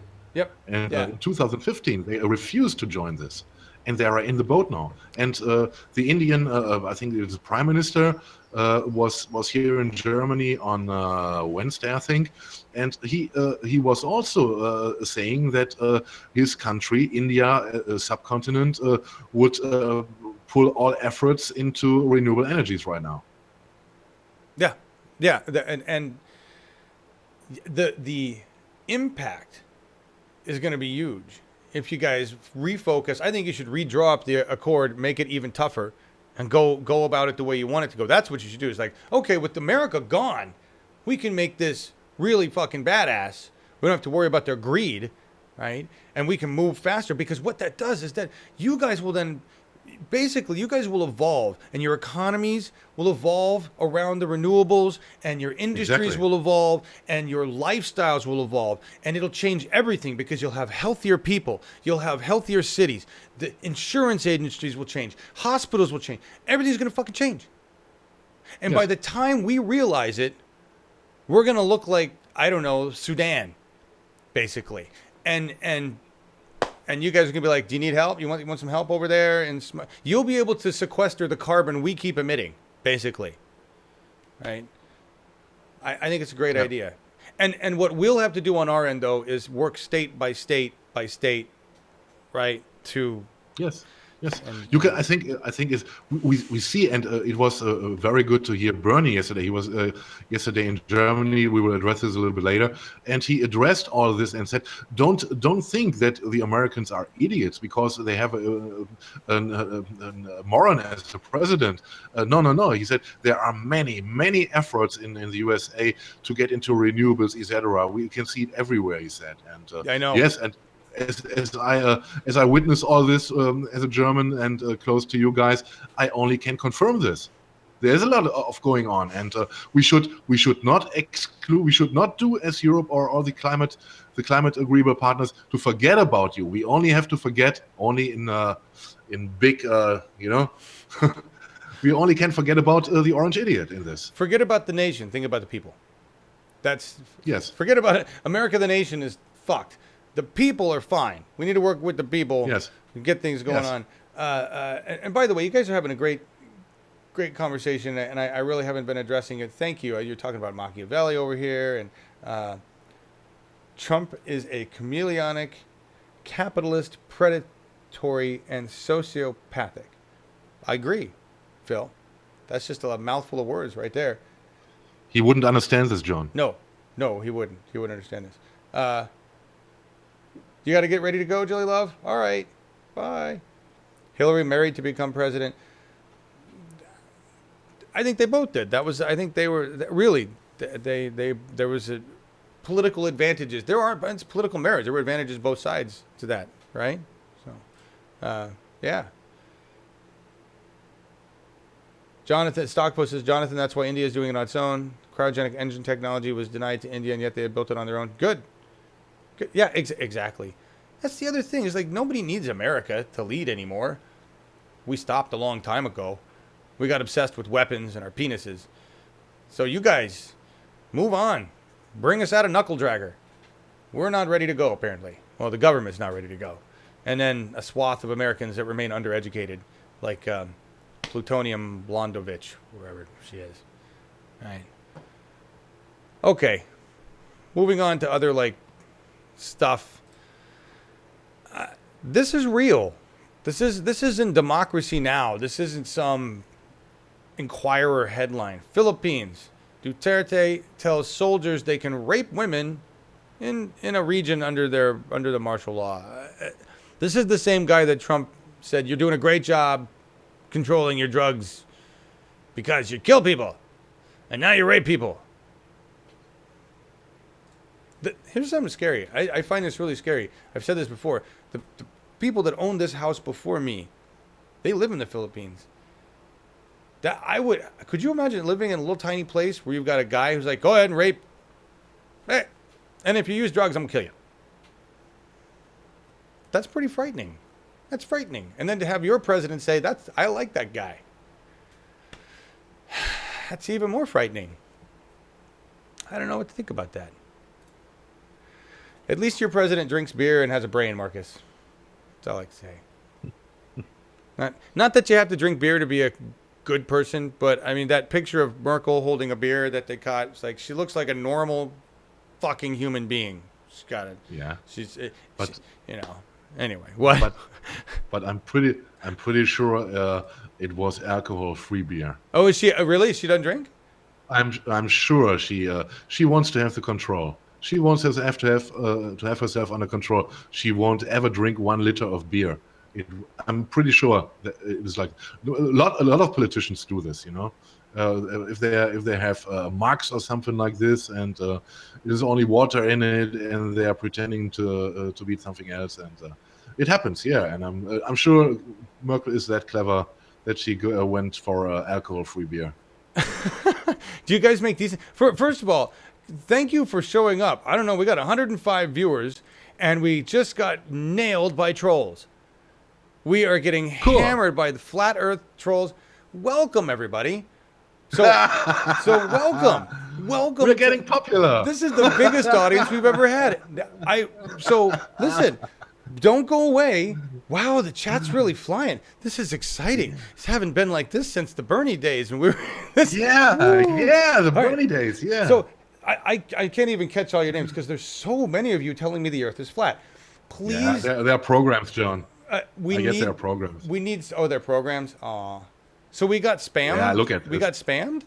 And in 2015, they refused to join this, and they are in the boat now. And the Indian, I think it was the Prime Minister, was here in Germany on Wednesday, I think, and he was also saying that his country, India, a subcontinent, would pull all efforts into renewable energies right now. And the impact is going to be huge if you guys refocus. I think you should redraw up the accord, make it even tougher, and go about it the way you want it to go. That's what you should do. It's like, okay, with America gone, we can make this really fucking badass. We don't have to worry about their greed, right? And we can move faster, because what that does is that you guys will then, basically, you guys will evolve, and your economies will evolve around the renewables, and your industries will evolve, and your lifestyles will evolve, and it'll change everything, because you'll have healthier people, you'll have healthier cities, the insurance industries will change, hospitals will change, everything's going to fucking change. And by the time we realize it, we're going to look like, I don't know, Sudan, basically. And you guys are going to be like, do you need help? You want some help over there? And you'll be able to sequester the carbon we keep emitting, basically. Right? I think it's a great idea. And what we'll have to do on our end, though, is work state by state by state, right? To Yes. You can. I think is we see, and it was very good to hear Bernie yesterday. He was yesterday in Germany. We will address this a little bit later, and he addressed all of this and said, "Don't think that the Americans are idiots because they have a moron as the president. No. He said there are many efforts in the USA to get into renewables, etc. We can see it everywhere." He said, and I know. Yes, and as I witness all this as a German and close to you guys, I only can confirm this. there's a lot of going on, and we should not exclude. We should not do as Europe or all the climate agreeable partners to forget about you. We only have to forget only in big, we only can forget about the orange idiot in this. Forget about the nation. Think about the people. Yes. Forget about it. America, the nation, is fucked. The people are fine. We need to work with the people. Yes. And get things going on. And by the way, you guys are having a great conversation, and I really haven't been addressing it. Thank you. You're talking about Machiavelli over here, and Trump is a chameleonic, capitalist, predatory, and sociopathic. I agree, Phil. That's just a mouthful of words right there. He wouldn't understand this, John. No, he wouldn't. He wouldn't understand this. You got to get ready to go, Jilly Love? All right. Bye. Hillary married to become president. I think they both did. I think they were really, there was a political advantages. There aren't political marriage. There were advantages both sides to that, right? So, yeah. Jonathan, Stockpost says, Jonathan, that's why India is doing it on its own. Cryogenic engine technology was denied to India, and yet they had built it on their own. Good. Yeah, exactly. That's the other thing. Is like nobody needs America to lead anymore. We stopped a long time ago. We got obsessed with weapons and our penises. So you guys, move on. Bring us out a knuckle dragger. We're not ready to go, apparently. Well, the government's not ready to go. And then a swath of Americans that remain undereducated, like Plutonium Blondovich, wherever she is. All right. Okay. Moving on to other, stuff. This is real. This isn't democracy now. This isn't some Inquirer headline. Philippines. Duterte tells soldiers they can rape women in a region under the martial law. This is the same guy that Trump said, you're doing a great job controlling your drugs because you kill people and now you rape people. Here's something scary. I find this really scary. I've said this before. The people that owned this house before me, they live in the Philippines. Could you imagine living in a little tiny place where you've got a guy who's like, go ahead and rape. Hey, and if you use drugs, I'm going to kill you. That's pretty frightening. That's frightening. And then to have your president say, I like that guy. That's even more frightening. I don't know what to think about that. At least your president drinks beer and has a brain, Marcus. That's all I can say. Not that you have to drink beer to be a good person, but I mean that picture of Merkel holding a beer that they caught, it's like she looks like a normal fucking human being. She's got it. Yeah. Anyway, what? But I'm pretty sure it was alcohol-free beer. Oh, is she really? She doesn't drink? I'm sure she wants to have the control. She wants to have herself under control. She won't ever drink 1 liter of beer. I'm pretty sure that it was like a lot of politicians do this. If they have marks or something like this, and there's only water in it, and they are pretending to be something else, and it happens. Yeah, and I'm sure Merkel is that clever that she went for alcohol-free beer. Do you guys make decent? First of all, thank you for showing up. I don't know. We got 105 viewers, and we just got nailed by trolls. We are getting hammered by the flat Earth trolls. Welcome, everybody. So welcome. We're getting popular. This is the biggest audience we've ever had. So listen, don't go away. Wow, the chat's really flying. This is exciting. It haven't been like this since the Bernie days, and the Bernie days. Yeah. So I can't even catch all your names because there's so many of you telling me the Earth is flat. Please. Yeah, there are programs, John. I guess there are programs. They're programs. Aw. So we got spammed? Yeah, look at this. We got spammed?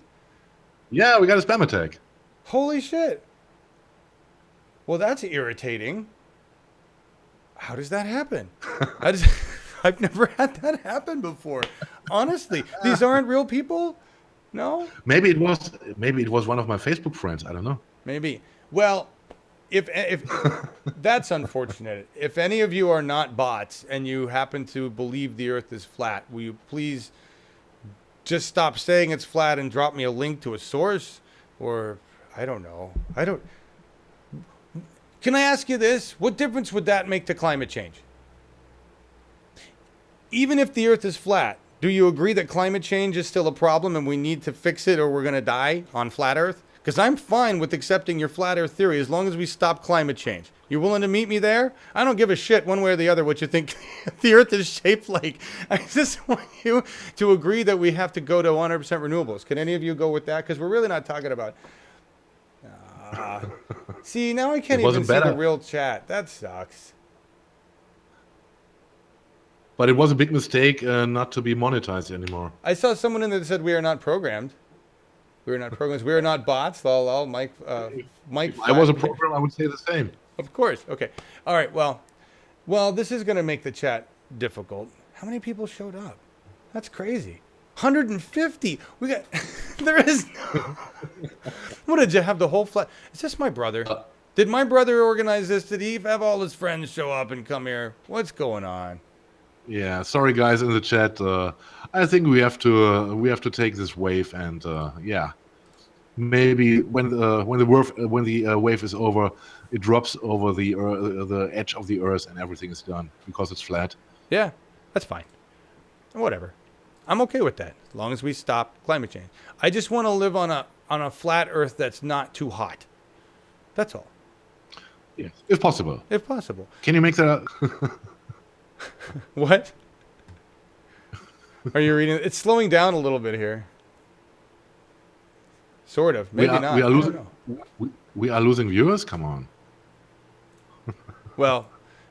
Yeah, we got a spam attack. Holy shit. Well, that's irritating. How does that happen? I've never had that happen before. Honestly, these aren't real people? No? Maybe it was one of my Facebook friends. I don't know. Maybe. Well, if that's unfortunate. If any of you are not bots and you happen to believe the Earth is flat, will you please just stop saying it's flat and drop me a link to a source? Or, I don't know. Can I ask you this? What difference would that make to climate change? Even if the Earth is flat, do you agree that climate change is still a problem and we need to fix it or we're going to die on flat Earth? Because I'm fine with accepting your flat Earth theory as long as we stop climate change. You willing to meet me there? I don't give a shit one way or the other what you think the Earth is shaped like. I just want you to agree that we have to go to 100% renewables. Can any of you go with that? Because we're really not talking about... see, now I can't even see the real chat. That sucks. But it was a big mistake not to be monetized anymore. I saw someone in there that said we are not programmed. We are not programs. We are not bots. Lol, Mike. If I was a program, I would say the same. Of course. Okay. All right. Well, this is going to make the chat difficult. How many people showed up? That's crazy. 150. We got. There is. What did you have the whole flat? Is this my brother? Did my brother organize this? Did he have all his friends show up and come here? What's going on? Yeah, sorry guys in the chat. I think we have to take this wave, and yeah, maybe when the wave is over, it drops over the edge of the Earth, and everything is done because it's flat. Yeah, that's fine. Whatever, I'm okay with that as long as we stop climate change. I just want to live on a flat Earth that's not too hot. That's all. Yes, if possible. If possible. Can you make that? What? Are you reading? It's slowing down a little bit here. Sort of. Maybe not. We are losing viewers? Come on. Well,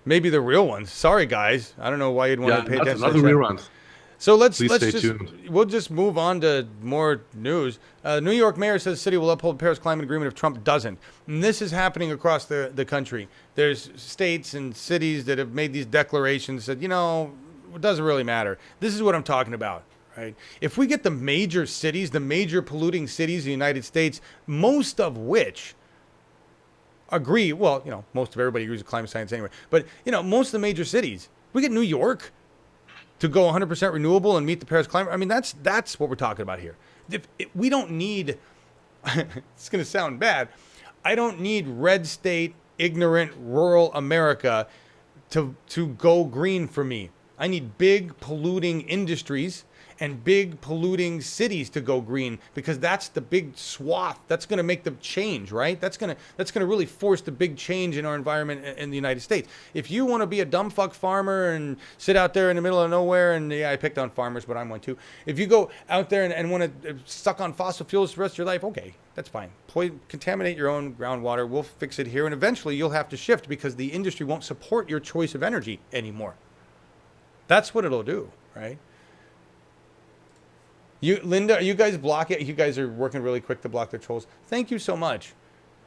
maybe the real ones. Sorry, guys. I don't know why you'd want to pay attention. Not the real ones. So let's stay just tuned. We'll just move on to more news. New York mayor says city will uphold Paris climate agreement if Trump doesn't. And this is happening across the country. There's states and cities that have made these declarations that, it doesn't really matter. This is what I'm talking about, right? If we get the major cities, the major polluting cities in the United States, most of which agree, well, most of everybody agrees with climate science anyway, but, most of the major cities, we get New York to go 100% renewable and meet the Paris climate. I mean, that's what we're talking about here. If we don't need, it's going to sound bad, I don't need red state, ignorant, rural America to go green for me. I need big polluting industries and big polluting cities to go green, because that's the big swath. That's going to make the change, right? That's going to really force the big change in our environment in the United States. If you want to be a dumb fuck farmer and sit out there in the middle of nowhere, and yeah, I picked on farmers, but I'm one too. If you go out there and want to suck on fossil fuels for the rest of your life, okay, that's fine. Contaminate your own groundwater. We'll fix it here, and eventually you'll have to shift because the industry won't support your choice of energy anymore. That's what it'll do, right? Linda, you guys block it. You guys are working really quick to block the trolls. Thank you so much.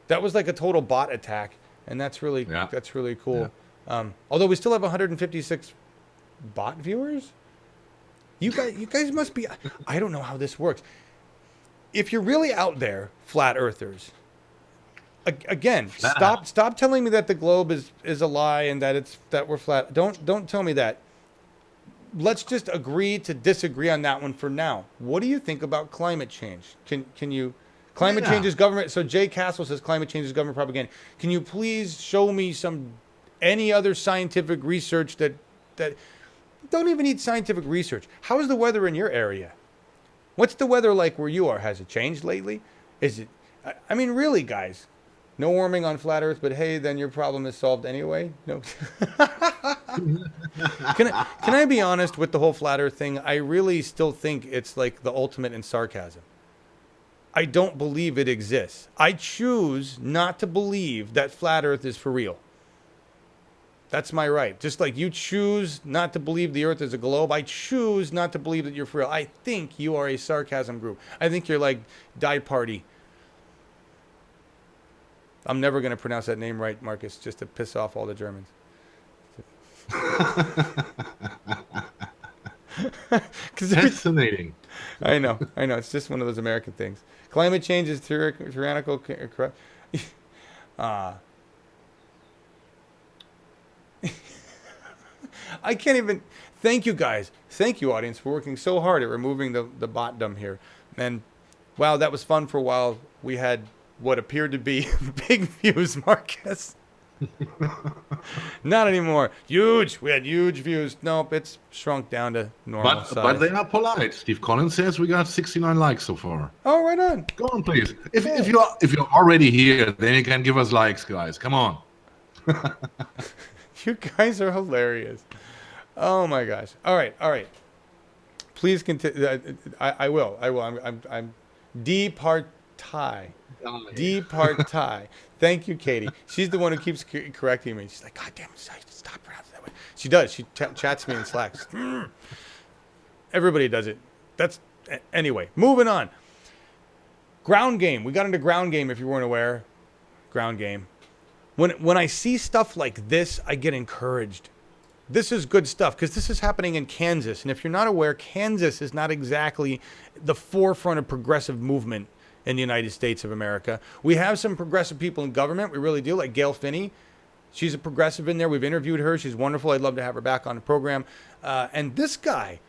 That was like a total bot attack, and that's really cool. Yeah. Although we still have 156 bot viewers. You guys must be. I don't know how this works. If you're really out there, flat earthers, again, stop telling me that the globe is a lie and that we're flat. Don't tell me that. Let's just agree to disagree on that one for now. What do you think about climate change? Can you... Climate change is government... So Jay Castle says climate change is government propaganda. Can you please show me any other scientific research that... Don't even need scientific research. How is the weather in your area? What's the weather like where you are? Has it changed lately? Is it... I mean, really, guys. No warming on flat Earth, but hey, then your problem is solved anyway? No. Can I be honest with the whole flat Earth thing? I really still think it's like the ultimate in sarcasm. I don't believe it exists. I choose not to believe that flat Earth is for real. That's my right. Just like you choose not to believe the Earth is a globe, I choose not to believe that you're for real. I think you are a sarcasm group. I think you're like Die Party. I'm never going to pronounce that name right, Markus, just to piss off all the Germans. Fascinating. I know. It's just one of those American things. Climate change is tyrannical. I can't even. Thank you guys. Thank you, audience, for working so hard at removing the botdom here. And wow, that was fun for a while. We had what appeared to be big views, Marcus. Not anymore. Huge. We had huge views. Nope, it's shrunk down to normal size. But they are polite. Steve Collins says we got 69 likes so far. Oh, right on. Go on, please. If you're already here, then you can give us likes, guys. Come on. You guys are hilarious. Oh my gosh. All right. Please continue. I will. I'm departie. Thank you, Katie. She's the one who keeps correcting me. She's like, God damn it, stop pronouncing that way. She does. She chats me in Slack. Everybody does it. Anyway, moving on. Ground game. We got into ground game if you weren't aware. Ground game. When I see stuff like this, I get encouraged. This is good stuff because this is happening in Kansas. And if you're not aware, Kansas is not exactly the forefront of progressive movement in the United States of America. We have some progressive people in government. We really do, like Gail Finney. She's a progressive in there. We've interviewed her. She's wonderful. I'd love to have her back on the program. And this guy,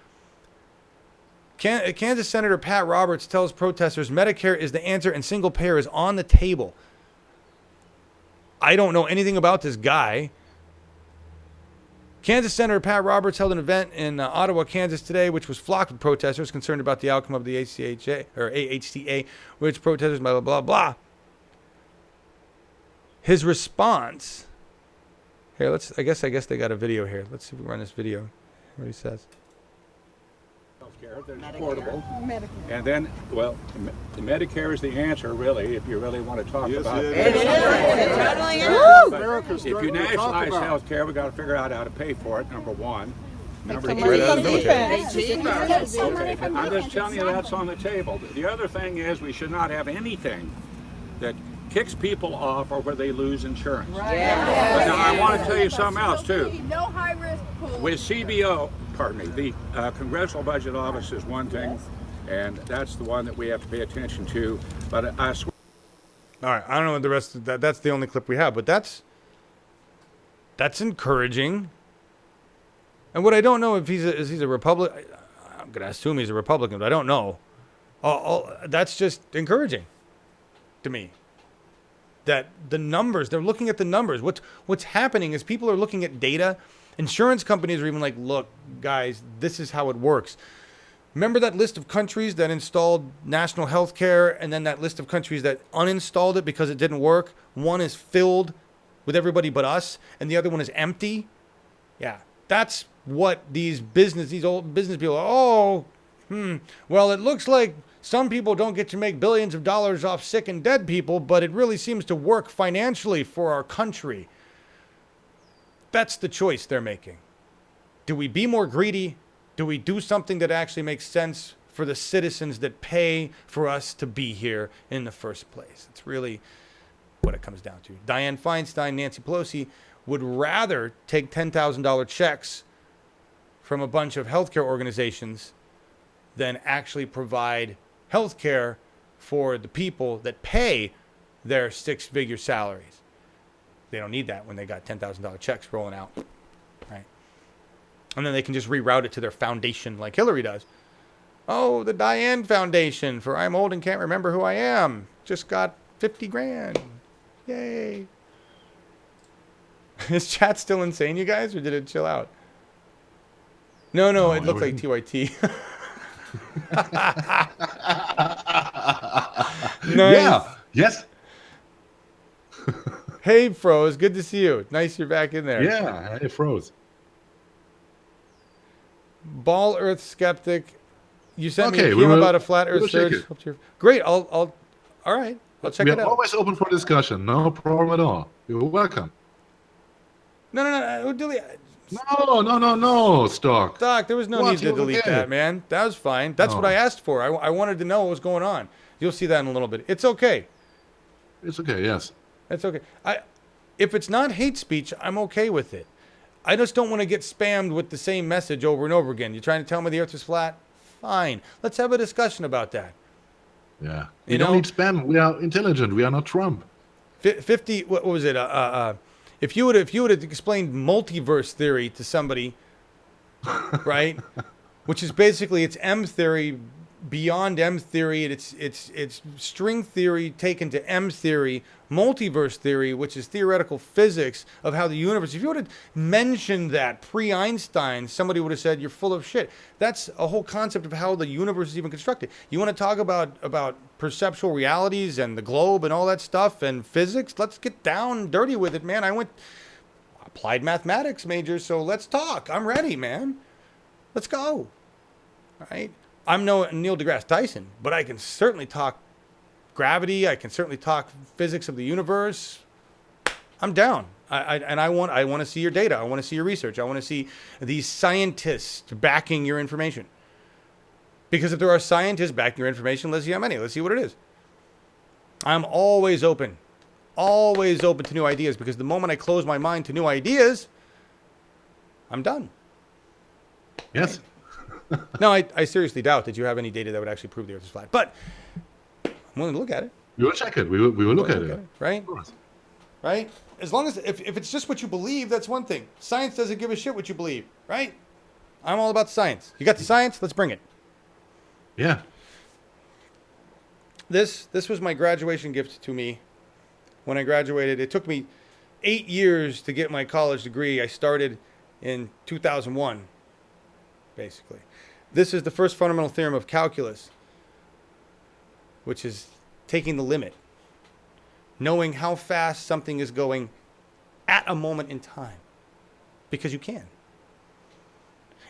Kansas Senator Pat Roberts, tells protesters Medicare is the answer and single payer is on the table. I don't know anything about this guy. Kansas Senator Pat Roberts held an event in Ottawa, Kansas today, which was flocked with protesters concerned about the outcome of the AHCA, which protesters, blah, blah, blah, blah. His response, here, I guess they got a video here. Let's see if we run this video. What he says. Healthcare that's affordable. And then, well, the Medicare is the answer, really, if you really want to talk about it. It is. If you nationalize health care, we've got to figure out how to pay for it, number one. Number two, Okay, I'm just telling you that's on the table. The other thing is we should not have anything that kicks people off or where they lose insurance. But now I want to tell you something else too. No high risk pool. With CBO, the Congressional Budget Office is one thing, and that's the one that we have to pay attention to. But I swear. All right, I don't know what the rest of that. That's the only clip we have, but that's encouraging. And what I don't know if he's a Republican. I'm gonna assume he's a Republican, but I don't know. That's just encouraging to me. That the numbers, they're looking at the numbers. What's happening is people are looking at data. Insurance companies are even like, look, guys, this is how it works. Remember that list of countries that installed national health care and then that list of countries that uninstalled it because it didn't work? One is filled with everybody but us, and the other one is empty. Yeah, that's what these old business people are. Well, it looks like some people don't get to make billions of dollars off sick and dead people, but it really seems to work financially for our country. That's the choice they're making. Do we be more greedy? Do we do something that actually makes sense for the citizens that pay for us to be here in the first place? It's really what it comes down to. Dianne Feinstein, Nancy Pelosi would rather take $10,000 checks from a bunch of healthcare organizations than actually provide healthcare for the people that pay their six-figure salaries. They don't need that when they got $10,000 checks rolling out, right? And then they can just reroute it to their foundation like Hillary does. Oh, the Diane Foundation for I'm old and can't remember who I am. Just got 50 grand. Yay. Is chat still insane, you guys, or did it chill out? No, it looked like TYT. Nice. Yeah. Yes. Hey, Froze. Good to see you. Nice you're back in there. Yeah. Hey, Froze. Ball Earth Skeptic. You sent me a we PM will- about a flat we will Earth check surge. it. Great. All right. I'll check We it are out. always open for discussion. No problem at all. You're welcome. No. Delete. No, Stock. Doc, there was no What? need to You delete okay? that, man. That was fine. That's what I asked for. I wanted to know what was going on. You'll see that in a little bit. It's okay. It's okay, yes. It's okay. If it's not hate speech, I'm okay with it. I just don't want to get spammed with the same message over and over again. You're trying to tell me the earth is flat? Fine. Let's have a discussion about that. Yeah. You We don't know? need spam. We are intelligent. We are not Trump. 50, what was it? If you would have explained multiverse theory to somebody, right, which is basically it's M theory beyond M theory, and it's string theory taken to M theory, multiverse theory, which is theoretical physics of how the universe. If you would have mentioned that pre-Einstein, somebody would have said you're full of shit. That's a whole concept of how the universe is even constructed. You want to talk about perceptual realities and the globe and all that stuff and physics? Let's get down dirty with it, man. I went applied mathematics major, so let's talk. I'm ready, man. Let's go. All right. I'm no Neil deGrasse Tyson, but I can certainly talk gravity. I can certainly talk physics of the universe. I'm down. I want to see your data. I want to see your research. I want to see these scientists backing your information. Because if there are scientists backing your information, let's see how many. Let's see what it is. I'm always open to new ideas, because the moment I close my mind to new ideas, I'm done. Yes. No, I seriously doubt that you have any data that would actually prove the Earth is flat. But I'm willing to look at it. We will check it. We will look at it. Right? Of course. Right? As long as, if it's just what you believe, that's one thing. Science doesn't give a shit what you believe. Right? I'm all about science. You got the science? Let's bring it. Yeah. This was my graduation gift to me when I graduated. It took me 8 years to get my college degree. I started in 2001, basically. This is the first fundamental theorem of calculus, which is taking the limit, knowing how fast something is going at a moment in time, because you can.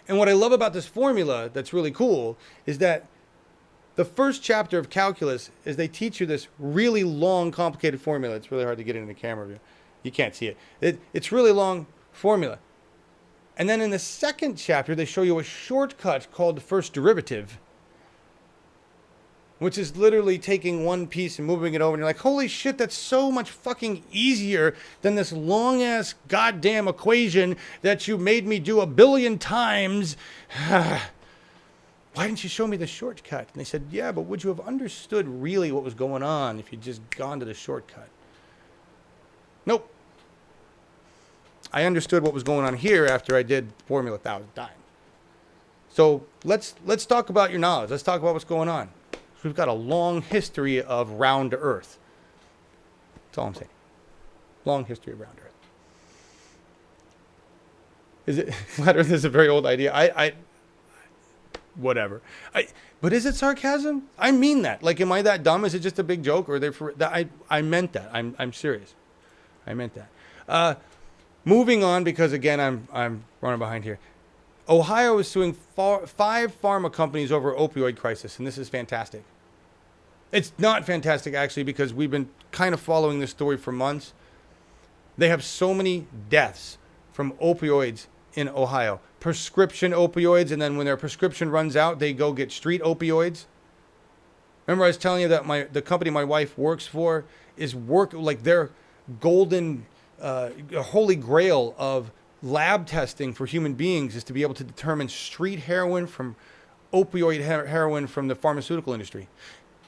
And what I love about this formula that's really cool is that the first chapter of calculus is they teach you this really long, complicated formula. It's really hard to get into the camera view. You can't see it. It's really long formula. And then in the second chapter, they show you a shortcut called the first derivative, which is literally taking one piece and moving it over. And you're like, holy shit, that's so much fucking easier than this long-ass goddamn equation that you made me do 1 billion times. Why didn't you show me the shortcut? And they said, yeah, but would you have understood really what was going on if you'd just gone to the shortcut? Nope. I understood what was going on here after I did the formula 1,000 times. So let's talk about your knowledge. Let's talk about what's going on. We've got a long history of round Earth. That's all I'm saying. Long history of round Earth. Is it flat Earth is a very old idea. Whatever. But is it sarcasm? I mean that. Like, am I that dumb? Is it just a big joke? Or I meant that. I'm serious. I meant that. Moving on, because again, I'm running behind here. Ohio is suing 5 pharma companies over opioid crisis, and this is fantastic. It's not fantastic, actually, because we've been kind of following this story for months. They have so many deaths from opioids in Ohio. Prescription opioids, and then when their prescription runs out, they go get street opioids. Remember I was telling you that the company my wife works for is like their golden holy grail of lab testing for human beings is to be able to determine street heroin from opioid heroin from the pharmaceutical industry.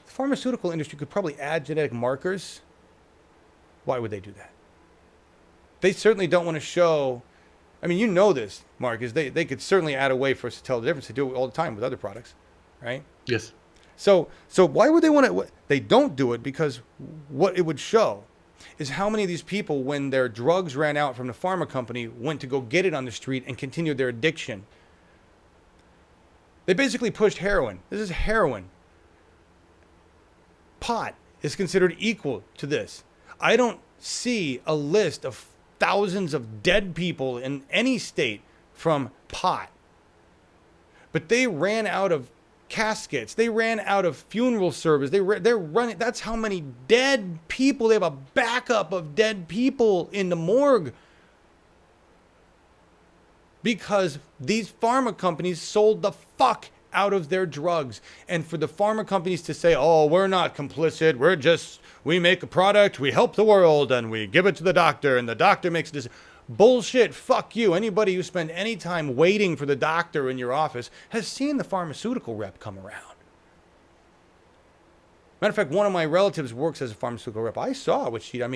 The pharmaceutical industry could probably add genetic markers. Why would they do that? They certainly don't want to show. I mean, you know this, Markus. They could certainly add a way for us to tell the difference. They do it all the time with other products, right? Yes. So why would they want to? They don't do it because what it would show is how many of these people, when their drugs ran out from the pharma company, went to go get it on the street and continued their addiction. They basically pushed heroin. This is heroin. Pot is considered equal to this. I don't see a list of thousands of dead people in any state from pot. But they ran out of caskets. They ran out of funeral service. They're running. That's how many dead people. They have a backup of dead people in the morgue. Because these pharma companies sold the fuck out of their drugs. And for the pharma companies to say, oh, we're not complicit. We make a product, we help the world, and we give it to the doctor, and the doctor makes this. Bullshit, fuck you. Anybody who spent any time waiting for the doctor in your office has seen the pharmaceutical rep come around. Matter of fact, one of my relatives works as a pharmaceutical rep. I saw what she had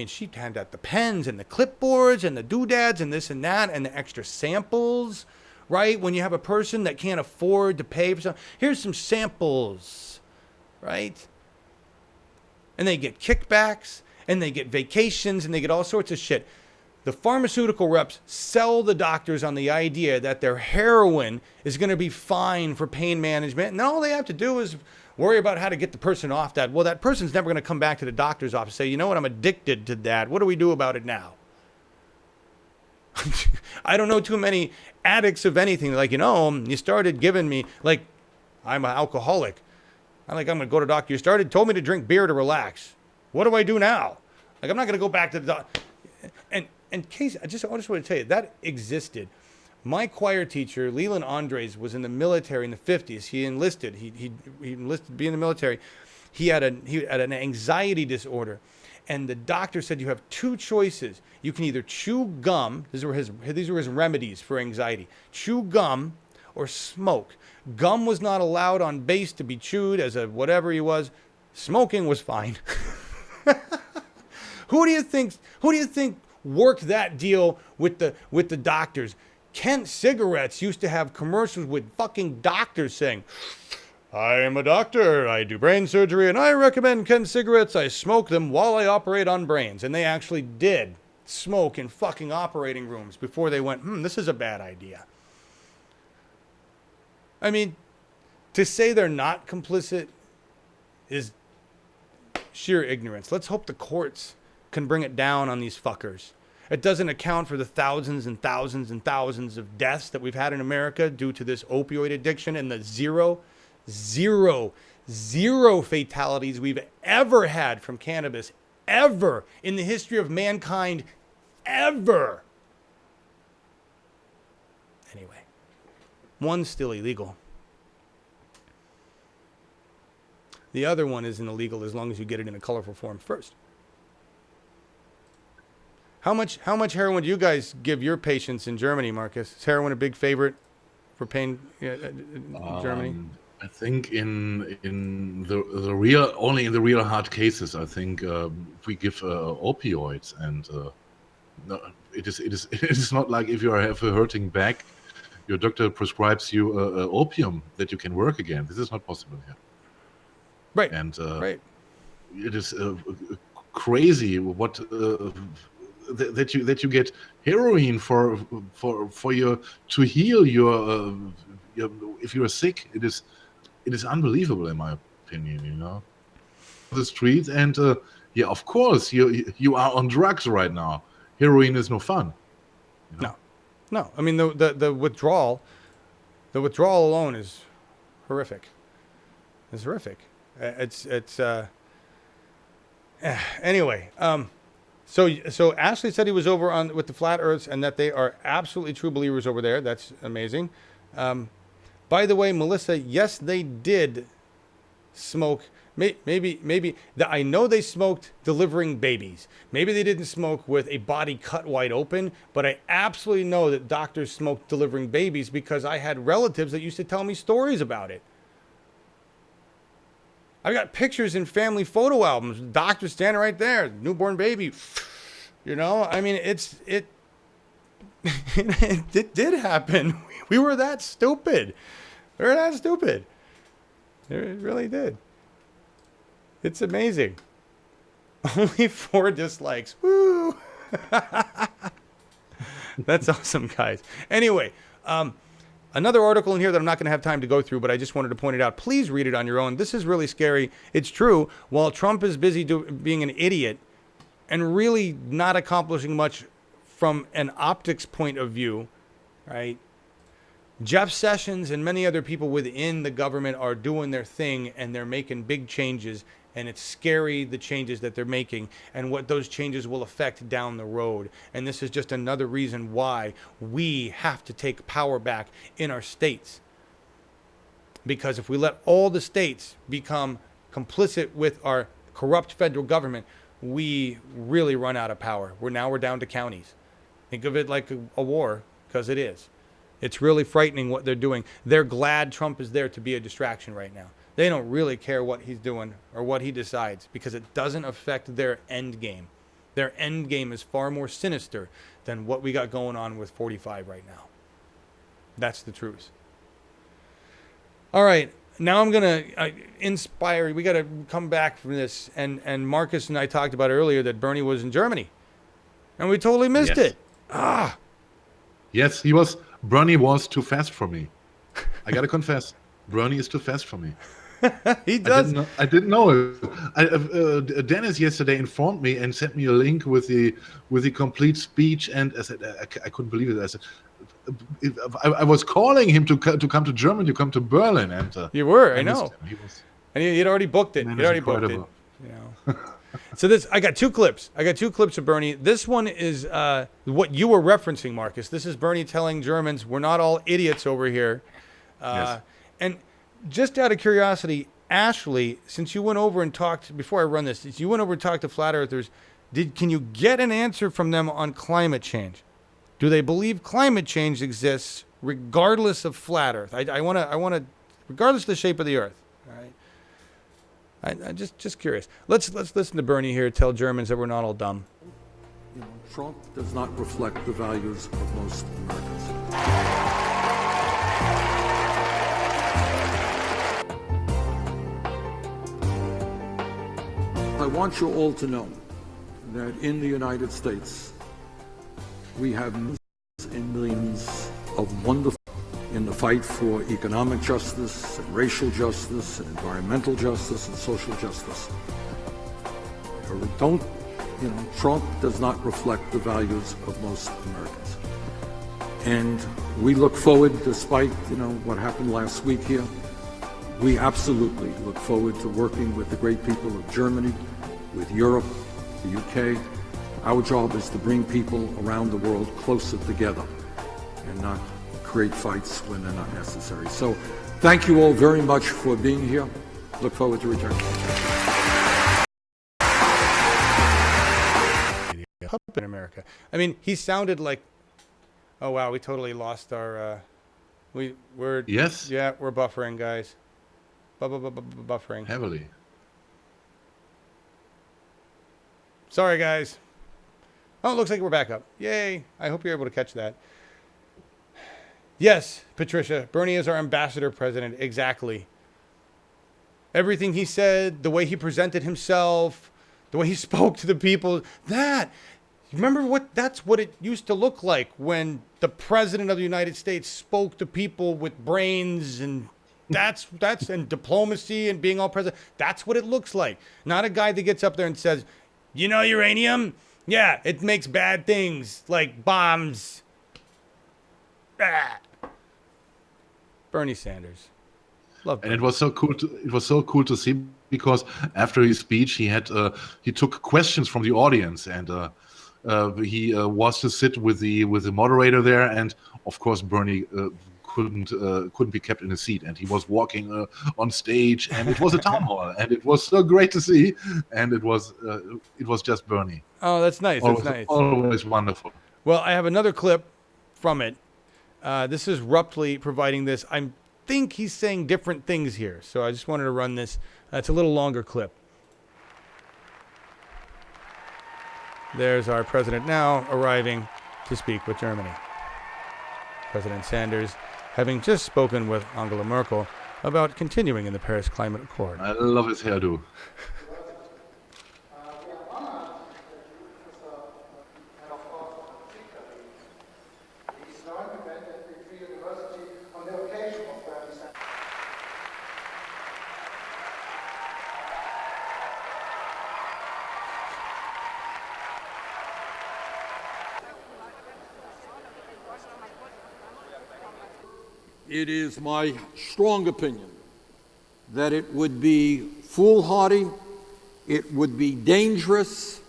the pens and the clipboards and the doodads and this and that and the extra samples, right? When you have a person that can't afford to pay for something, here's some samples, right? And they get kickbacks and they get vacations and they get all sorts of shit. The pharmaceutical reps sell the doctors on the idea that their heroin is going to be fine for pain management. And all they have to do is worry about how to get the person off that. Well, that person's never going to come back to the doctor's office and say, you know what, I'm addicted to that. What do we do about it now? I don't know too many addicts of anything. Like, you started giving me, like, I'm an alcoholic. I'm going to go to the doctor. Told me to drink beer to relax. What do I do now? Like, I'm not going to go back to the doctor. And Casey, I just want to tell you, that existed. My choir teacher, Leland Andres, was in the military in the 50s. He enlisted. He enlisted to be in the military. He had an anxiety disorder. And the doctor said you have two choices. You can either chew gum. These were his remedies for anxiety. Chew gum or smoke. Gum was not allowed on base to be chewed as a whatever he was. Smoking was fine. Who do you think worked that deal with the doctors? Kent Cigarettes used to have commercials with fucking doctors saying, I am a doctor, I do brain surgery, and I recommend Kent Cigarettes. I smoke them while I operate on brains. And they actually did smoke in fucking operating rooms before they went, this is a bad idea. I mean, to say they're not complicit is sheer ignorance. Let's hope the courts can bring it down on these fuckers. It doesn't account for the thousands and thousands and thousands of deaths that we've had in America due to this opioid addiction and the zero fatalities we've ever had from cannabis, ever in the history of mankind, ever. Anyway, one's still illegal. The other one isn't illegal as long as you get it in a colorful form first. How much heroin do you guys give your patients in Germany, Marcus? Is heroin a big favorite for pain in Germany? I think in the real, only in the real hard cases, I think we give opioids, and no, it is not like if you have a hurting back, your doctor prescribes you opium that you can work again. This is not possible here. Right. And right. It is crazy what that you get heroin for your to heal your if you're sick. It is unbelievable in my opinion. The street, and of course you are on drugs right now. Heroin is no fun. No. I mean the withdrawal alone is horrific. It's horrific. Anyway. So Ashley said he was over with the Flat Earths and that they are absolutely true believers over there. That's amazing. By the way, Melissa, yes, they did smoke. Maybe I know they smoked delivering babies. Maybe they didn't smoke with a body cut wide open, but I absolutely know that doctors smoked delivering babies because I had relatives that used to tell me stories about it. I got pictures in family photo albums. Doctor standing right there, newborn baby. I mean, it did happen. We were that stupid. It really did. It's amazing. Only 4 dislikes. Woo! That's awesome, guys. Anyway, another article in here that I'm not going to have time to go through, but I just wanted to point it out. Please read it on your own. This is really scary. It's true. While Trump is busy being an idiot and really not accomplishing much from an optics point of view, right? Jeff Sessions and many other people within the government are doing their thing, and they're making big changes, and it's scary, the changes that they're making and what those changes will affect down the road. And this is just another reason why we have to take power back in our states. Because if we let all the states become complicit with our corrupt federal government, we really run out of power. We're down to counties. Think of it like a war, because it is. It's really frightening what they're doing. They're glad Trump is there to be a distraction right now. They don't really care what he's doing or what he decides because it doesn't affect their end game. Their end game is far more sinister than what we got going on with 45 right now. That's the truth. All right. Now I'm going to inspire. We got to come back from this. And Marcus and I talked about earlier that Bernie was in Germany. And we totally missed it. Yes, Bernie was too fast for me. I got to confess. Bernie is too fast for me. He does. I didn't know it. Dennis yesterday informed me and sent me a link with the complete speech, and I said I couldn't believe it. I said I was calling him to come to Germany, to come to Berlin, and you were. I know. And he'd already booked it. He'd already booked it. You know. So I got two clips. Of Bernie. This one is what you were referencing, Marcus. This is Bernie telling Germans, "We're not all idiots over here." Yes. And just out of curiosity, Ashley, since you went over and talked, before I run this, since you went over and talked to flat earthers, can you get an answer from them on climate change? Do they believe climate change exists regardless of flat earth? I want to, regardless of the shape of the earth. All right. I'm just curious. Let's listen to Bernie here tell Germans that we're not all dumb. You know, Trump does not reflect the values of most Americans. I want you all to know that in the United States, we have millions and millions of wonderful in the fight for economic justice and racial justice and environmental justice and social justice. Trump does not reflect the values of most Americans. And we look forward, despite, what happened last week here, we absolutely look forward to working with the great people of Germany, with Europe, the UK. Our job is to bring people around the world closer together and not create fights when they're not necessary. So thank you all very much for being here. Look forward to returning. Up in America. I mean, he sounded like, oh wow, we totally lost our, we're Yes. Yeah, we're buffering, guys. Buffering. Heavily. Sorry, guys. Oh, it looks like we're back up. Yay. I hope you're able to catch that. Yes, Patricia, Bernie is our ambassador president. Exactly. Everything he said, the way he presented himself, the way he spoke to the people, that's what it used to look like when the president of the United States spoke to people with brains, and that's and diplomacy and being all present. That's what it looks like. Not a guy that gets up there and says, uranium? Yeah, it makes bad things like bombs. Bernie Sanders. Love Bernie. And it was so cool to see, because after his speech he took questions from the audience, and he was to sit with the moderator there, and of course Bernie couldn't be kept in his seat, and he was walking on stage, and it was a town hall, and it was so great to see, and it was just Bernie. Oh, that's nice. That's nice. Always wonderful. Well, I have another clip from it. This is Rupley providing this. I think he's saying different things here, so I just wanted to run this. It's a little longer clip. There's our president now arriving to speak with Germany. President Sanders having just spoken with Angela Merkel about continuing in the Paris Climate Accord. I love his hairdo. It is my strong opinion that it would be foolhardy, it would be dangerous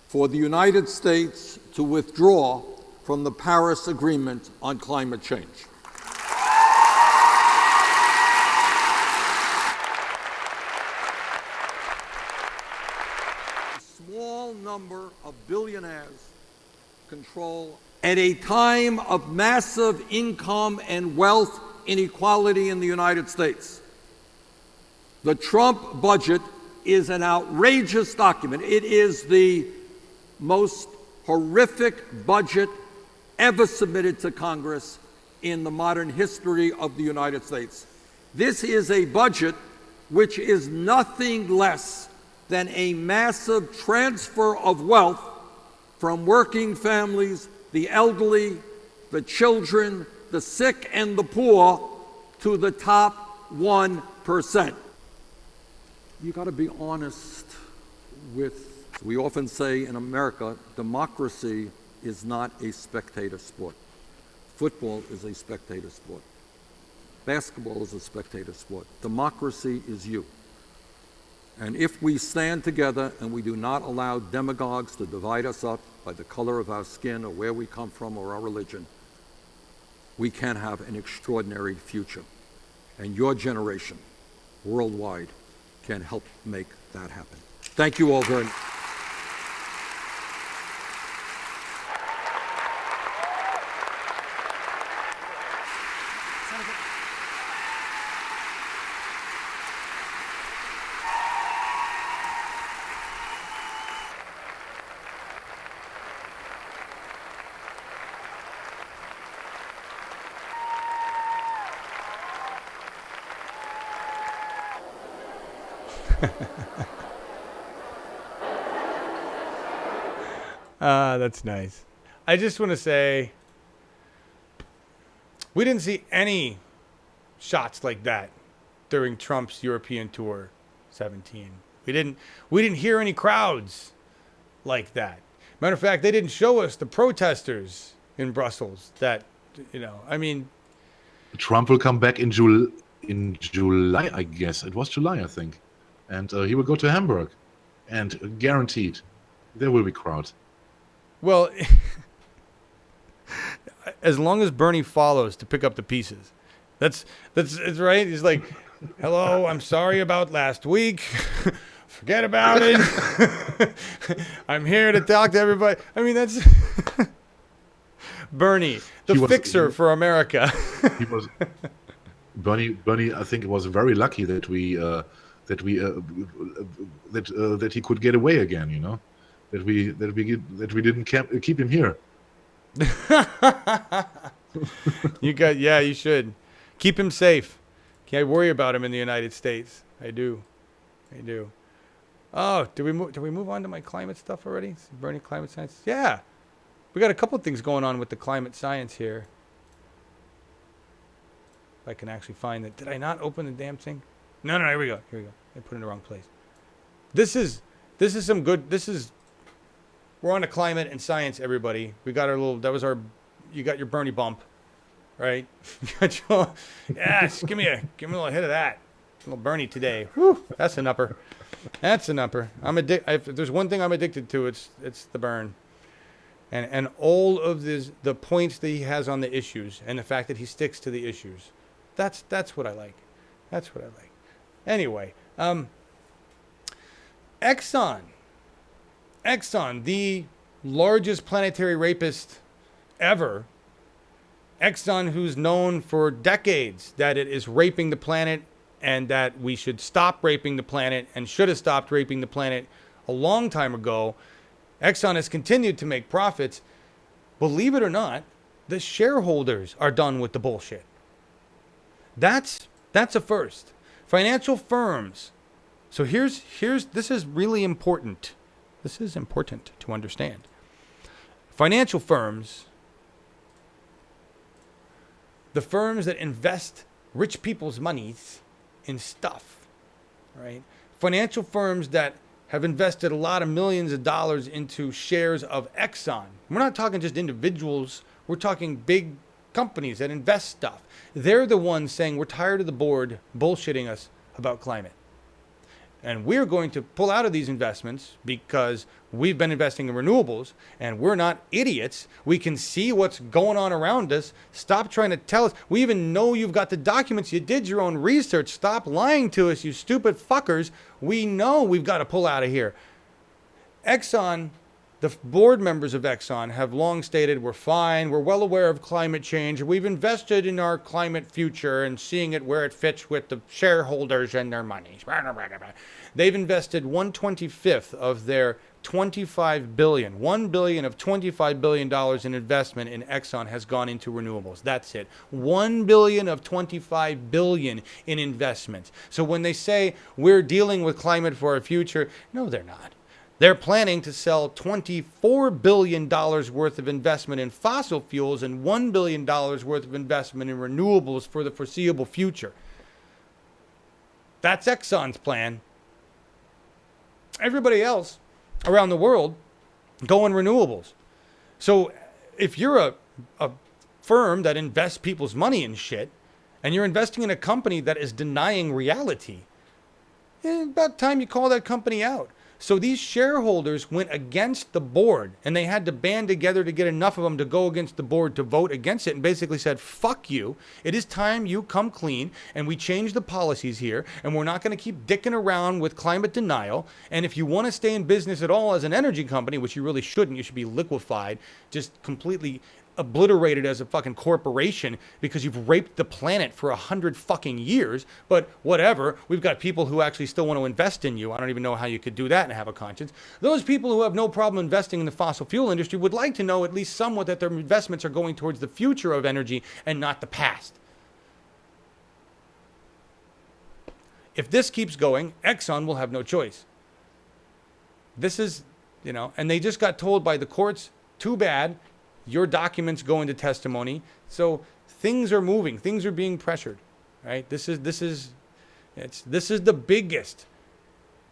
for the United States to withdraw from the Paris Agreement on climate change. A small number of billionaires control at a time of massive income and wealth inequality in the United States. The Trump budget is an outrageous document. It is the most horrific budget ever submitted to Congress in the modern history of the United States. This is a budget which is nothing less than a massive transfer of wealth from working families, the elderly, the children, the sick, and the poor to the top 1%. You got to be honest with, we often say in America, democracy is not a spectator sport. Football is a spectator sport. Basketball is a spectator sport. Democracy is you. And if we stand together and we do not allow demagogues to divide us up by the color of our skin or where we come from or our religion, we can have an extraordinary future. And your generation, worldwide, can help make that happen. Thank you all very much. That's nice. I just want to say, we didn't see any shots like that during Trump's European tour 17. We didn't hear any crowds like that. Matter of fact, they didn't show us the protesters in Brussels that, I mean. Trump will come back in July, I guess. It was July, I think. And he will go to Hamburg. And guaranteed, there will be crowds. Well, as long as Bernie follows to pick up the pieces, that's right. He's like, "Hello, I'm sorry about last week. Forget about it. I'm here to talk to everybody." I mean, that's Bernie, the fixer for America. He was Bernie. I think was very lucky that he could get away again. That we didn't keep him here. You should keep him safe. Can't worry about him in the United States. I do. Oh, did we move on to my climate stuff already? Bernie climate science. Yeah, we got a couple things going on with the climate science here. If I can actually find it. Did I not open the damn thing? No. Here we go. I put it in the wrong place. This is some good. We're on to climate and science, everybody. We got you got your Bernie bump, right? Yes, give me a little hit of that. A little Bernie today. Whew, that's an upper. If there's one thing I'm addicted to, it's the burn. And all of the points that he has on the issues and the fact that he sticks to the issues. That's what I like. Anyway, Exxon, the largest planetary rapist ever. Exxon, who's known for decades that it is raping the planet and that we should stop raping the planet and should have stopped raping the planet a long time ago. Exxon has continued to make profits. Believe it or not, the shareholders are done with the bullshit. That's a first. Financial firms. So this is really important. This is important to understand. Financial firms, the firms that invest rich people's monies in stuff, right? Financial firms that have invested a lot of millions of dollars into shares of Exxon. We're not talking just individuals. We're talking big companies that invest stuff. They're the ones saying we're tired of the board bullshitting us about climate. And we're going to pull out of these investments because we've been investing in renewables and we're not idiots. We can see what's going on around us. Stop trying to tell us. We even know you've got the documents. You did your own research. Stop lying to us, you stupid fuckers. We know we've got to pull out of here. Exxon The board members of Exxon have long stated, we're fine, we're well aware of climate change, we've invested in our climate future and seeing it where it fits with the shareholders and their money. They've invested 1/25 of their $25 billion. $1 billion of $25 billion in investment in Exxon has gone into renewables. That's it. $1 billion of $25 billion in investments. So when they say we're dealing with climate for our future, no, they're not. They're planning to sell $24 billion worth of investment in fossil fuels and $1 billion worth of investment in renewables for the foreseeable future. That's Exxon's plan. Everybody else around the world go in renewables. So if you're a firm that invests people's money in shit and you're investing in a company that is denying reality, about time you call that company out. So these shareholders went against the board and they had to band together to get enough of them to go against the board to vote against it and basically said, fuck you. It is time you come clean and we change the policies here and we're not going to keep dicking around with climate denial. And if you want to stay in business at all as an energy company, which you really shouldn't, you should be liquefied, just completely obliterated as a fucking corporation because you've raped the planet for 100 fucking years. But whatever, we've got people who actually still want to invest in you. I don't even know how you could do that and have a conscience. Those people who have no problem investing in the fossil fuel industry would like to know at least somewhat that their investments are going towards the future of energy and not the past. If this keeps going, Exxon will have no choice. This is, and they just got told by the courts, too bad, your documents go into testimony. So things are moving. Things are being pressured, right? This is the biggest,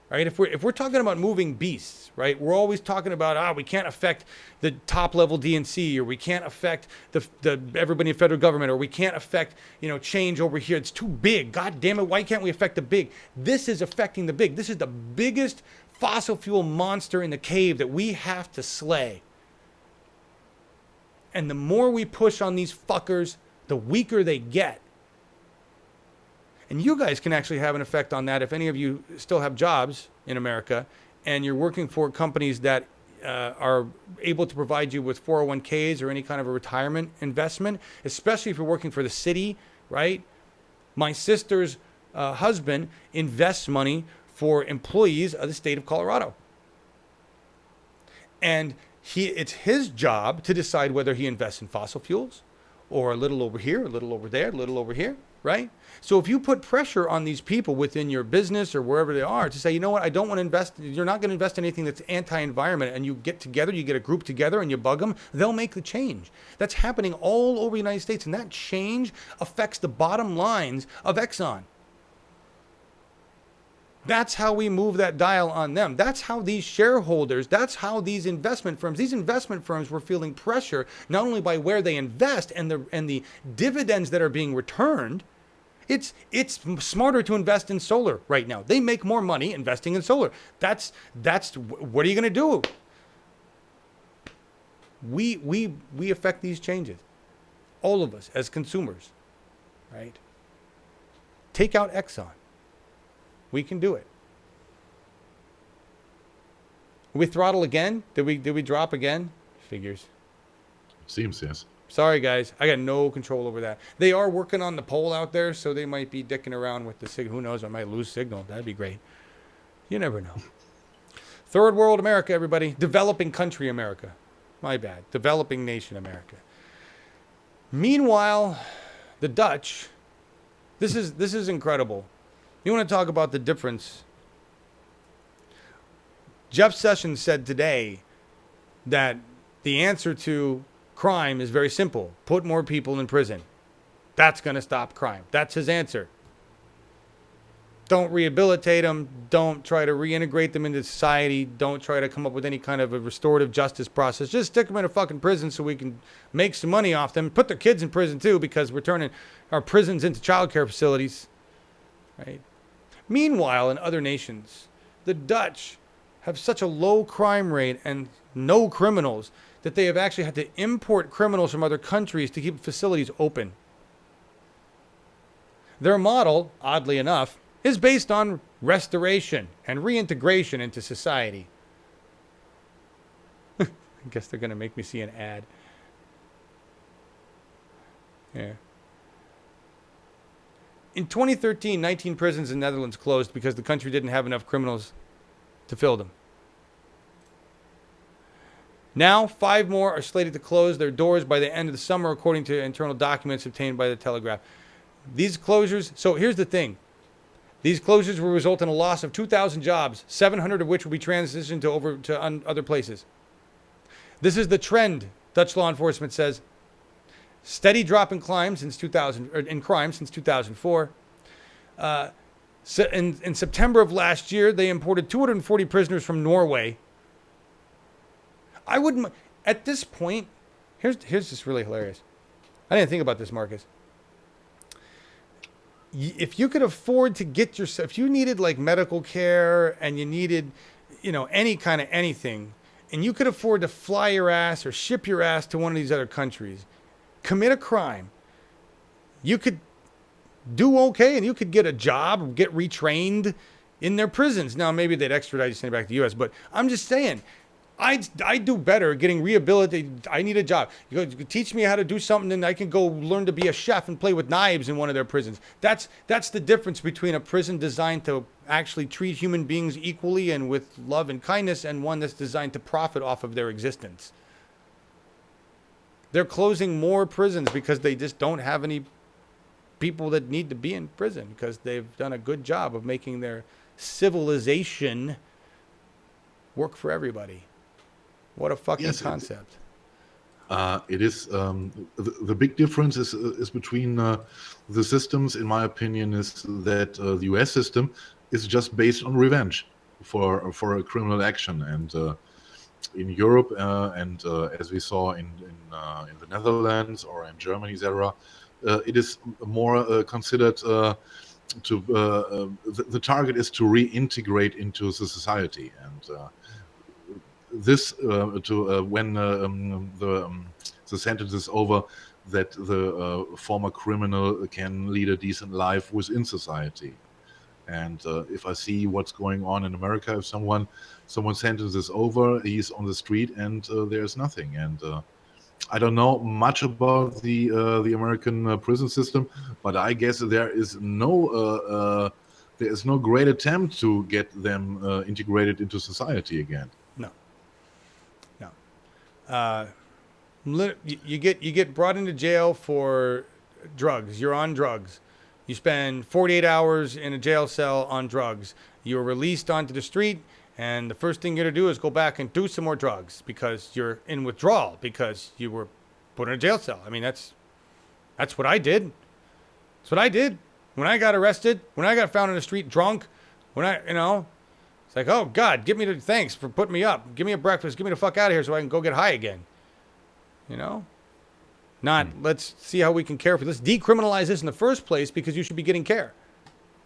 right? If we're talking about moving beasts, right? We're always talking about, we can't affect the top level DNC, or we can't affect the everybody in federal government, or we can't affect, change over here. It's too big. God damn it. Why can't we affect the big? This is affecting the big. This is the biggest fossil fuel monster in the cave that we have to slay. And the more we push on these fuckers, the weaker they get. And you guys can actually have an effect on that if any of you still have jobs in America and you're working for companies that are able to provide you with 401ks or any kind of a retirement investment, especially if you're working for the city, right? My sister's husband invests money for employees of the state of Colorado. And it's his job to decide whether he invests in fossil fuels or a little over here, a little over there, a little over here, right? So if you put pressure on these people within your business or wherever they are to say, you know what, I don't want to invest, you're not going to invest in anything that's anti-environment, and you get together, you get a group together and you bug them, they'll make the change. That's happening all over the United States, and that change affects the bottom lines of Exxon. That's how we move that dial on them. That's how these shareholders, that's how these investment firms were feeling pressure, not only by where they invest and the dividends that are being returned. It's smarter to invest in solar right now. They make more money investing in solar. That's what are you going to do? We affect these changes. All of us as consumers, right? Take out Exxon. We can do it. We throttle again? Did we drop again? Figures. Seems, yes. Sorry, guys. I got no control over that. They are working on the pole out there, so they might be dicking around with the signal. Who knows? I might lose signal. That'd be great. You never know. Third world America, everybody. Developing country America. My bad. Developing nation America. Meanwhile, the Dutch. This is incredible. You want to talk about the difference? Jeff Sessions said today that the answer to crime is very simple. Put more people in prison. That's going to stop crime. That's his answer. Don't rehabilitate them. Don't try to reintegrate them into society. Don't try to come up with any kind of a restorative justice process. Just stick them in a fucking prison so we can make some money off them. Put their kids in prison too, because we're turning our prisons into childcare facilities. Right? Meanwhile, in other nations, the Dutch have such a low crime rate and no criminals that they have actually had to import criminals from other countries to keep facilities open. Their model, oddly enough, is based on restoration and reintegration into society. I guess they're going to make me see an ad. Yeah. In 2013, 19 prisons in the Netherlands closed because the country didn't have enough criminals to fill them. Now, 5 more are slated to close their doors by the end of the summer, according to internal documents obtained by the Telegraph. These closures, so here's the thing. These closures will result in a loss of 2,000 jobs, 700 of which will be transitioned to other places. This is the trend, Dutch law enforcement says. Steady drop in crime since 2004. In September of last year, they imported 240 prisoners from Norway. I wouldn't. At this point, here's just really hilarious. I didn't think about this, Marcus. If you could afford to get yourself, if you needed like medical care and you needed, any kind of anything, and you could afford to fly your ass or ship your ass to one of these other countries, commit a crime, you could do okay and you could get a job, get retrained in their prisons. Now, maybe they'd extradite you, send you back to the U.S., but I'm just saying, I do better getting rehabilitated. I need a job. You teach me how to do something, and I can go learn to be a chef and play with knives in one of their prisons. That's the difference between a prison designed to actually treat human beings equally and with love and kindness, and one that's designed to profit off of their existence. They're closing more prisons because they just don't have any people that need to be in prison, because they've done a good job of making their civilization work for everybody. What a fucking concept. It is the big difference is between the systems, in my opinion, is that the U.S. system is just based on revenge for a criminal action, and in Europe and as we saw in the Netherlands or in Germany, etc., it is more considered the target is to reintegrate into the society, and this when the sentence is over, that the former criminal can lead a decent life within society. And if I see what's going on in America, if someone sentence is over, he's on the street and there's nothing. And I don't know much about the American prison system, but I guess there is no great attempt to get them integrated into society again. You get brought into jail for drugs. You're on drugs. You spend 48 hours in a jail cell on drugs. You're released onto the street, and the first thing you're going to do is go back and do some more drugs because you're in withdrawal, because you were put in a jail cell. I mean, that's what I did. That's what I did when I got arrested, when I got found in the street drunk, it's like, oh, God, thanks for putting me up. Give me a breakfast. Get me the fuck out of here so I can go get high again. Not, let's see how we can care for you. Let's decriminalize this in the first place because you should be getting care.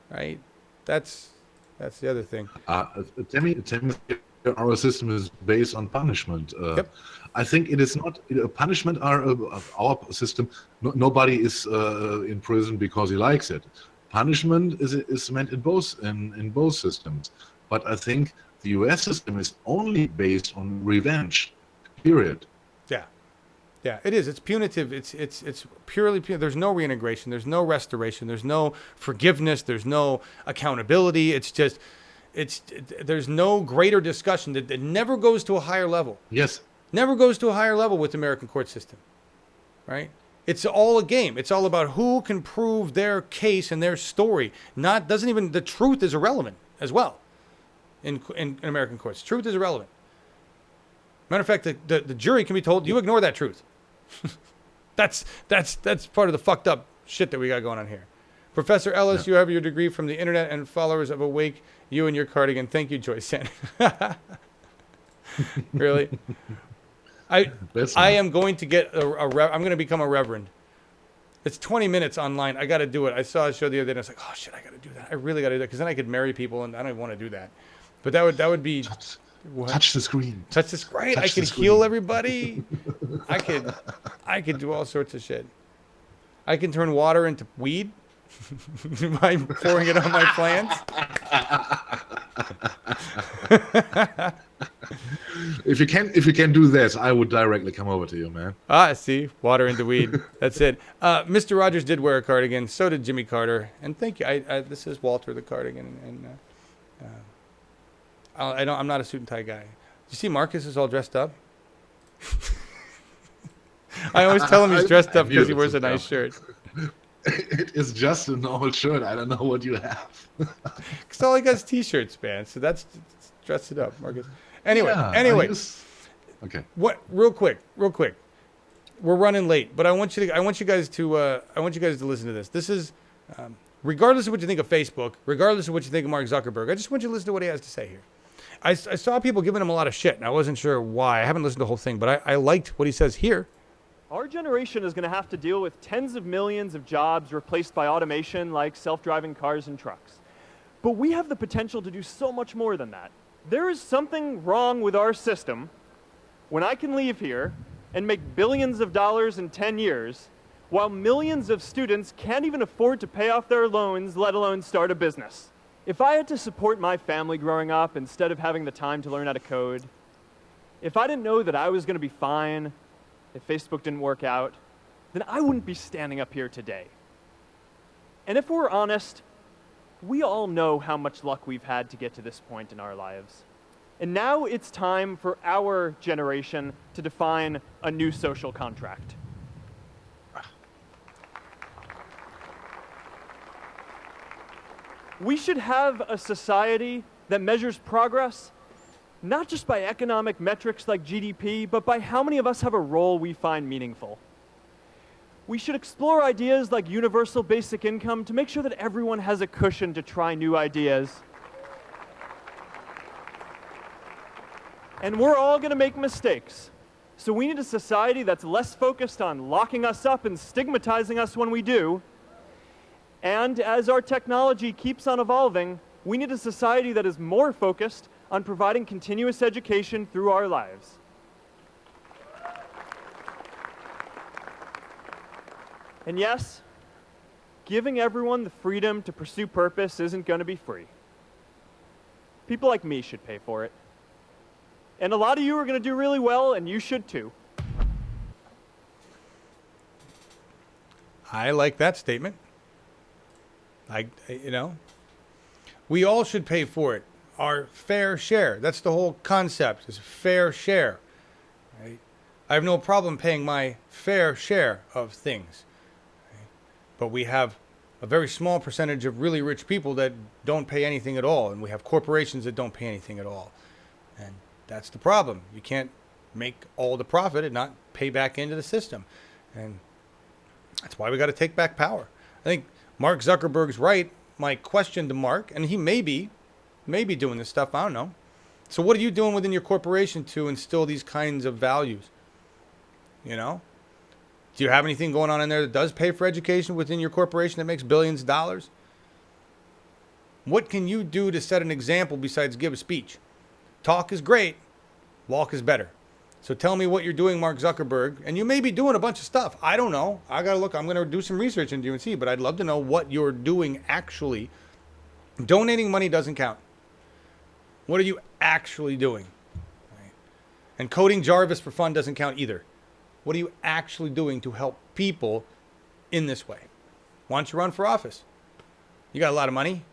Right? That's the other thing. Tell me, our system is based on punishment. Yep. I think it is not punishment. Our system, nobody is in prison because he likes it. Punishment is meant in both systems. But I think the U.S. system is only based on revenge. Period. Yeah, it is. It's punitive. It's purely punitive. There's no reintegration. There's no restoration. There's no forgiveness. There's no accountability. There's no greater discussion. That never goes to a higher level. Yes. Never goes to a higher level with the American court system. Right? It's all a game. It's all about who can prove their case and their story. The truth is irrelevant as well in American courts. Truth is irrelevant. Matter of fact, the jury can be told, you ignore that truth. That's part of the fucked up shit that we got going on here. Professor Ellis, You have your degree from the internet and followers of Awake, you and your cardigan. Thank you, Joyce. Really? I am going to get I'm going to become a reverend. It's 20 minutes online. I got to do it. I saw a show the other day and I was like, oh shit, I got to do that. I really got to do that, because then I could marry people, and I don't want to do that. But that would be... Touch the screen. Touch the screen. I could heal everybody. I could do all sorts of shit. I can turn water into weed by pouring it on my plants. If you can do this, I would directly come over to you, man. See, water into weed. That's it. Mr. Rogers did wear a cardigan. So did Jimmy Carter. And thank you. This is Walter the cardigan. And I'm not a suit and tie guy. You see, Marcus is all dressed up. I always tell him he's dressed up because he wears a nice shirt. It is just a normal shirt. I don't know what you have. Because all he got is t-shirts, man. So that's dress it up, Marcus. Anyway, okay. What? Real quick. We're running late, but I want you guys to listen to this. This is, regardless of what you think of Facebook, regardless of what you think of Mark Zuckerberg, I just want you to listen to what he has to say here. I saw people giving him a lot of shit, and I wasn't sure why. I haven't listened to the whole thing, but I liked what he says here. Our generation is going to have to deal with tens of millions of jobs replaced by automation like self-driving cars and trucks. But we have the potential to do so much more than that. There is something wrong with our system when I can leave here and make billions of dollars in 10 years while millions of students can't even afford to pay off their loans, let alone start a business. If I had to support my family growing up instead of having the time to learn how to code, if I didn't know that I was going to be fine if Facebook didn't work out, then I wouldn't be standing up here today. And if we're honest, we all know how much luck we've had to get to this point in our lives. And now it's time for our generation to define a new social contract. We should have a society that measures progress not just by economic metrics like GDP, but by how many of us have a role we find meaningful. We should explore ideas like universal basic income to make sure that everyone has a cushion to try new ideas. And we're all going to make mistakes. So we need a society that's less focused on locking us up and stigmatizing us when we do. And as our technology keeps on evolving, we need a society that is more focused on providing continuous education through our lives. And yes, giving everyone the freedom to pursue purpose isn't going to be free. People like me should pay for it. And a lot of you are going to do really well, and you should too. I like that statement. We all should pay for it. Our fair share. That's the whole concept, is fair share. Right? I have no problem paying my fair share of things. Right? But we have a very small percentage of really rich people that don't pay anything at all. And we have corporations that don't pay anything at all. And that's the problem. You can't make all the profit and not pay back into the system. And that's why we got to take back power. I think Mark Zuckerberg's right. My question to Mark, and he may be doing this stuff, I don't know. So what are you doing within your corporation to instill these kinds of values? You know? Do you have anything going on in there that does pay for education within your corporation that makes billions of dollars? What can you do to set an example besides give a speech? Talk is great. Walk is better. So tell me what you're doing, Mark Zuckerberg. And you may be doing a bunch of stuff. I don't know. I got to look. I'm going to do some research into you and see. But I'd love to know what you're doing actually. Donating money doesn't count. What are you actually doing? Right. And coding Jarvis for fun doesn't count either. What are you actually doing to help people in this way? Why don't you run for office? You got a lot of money?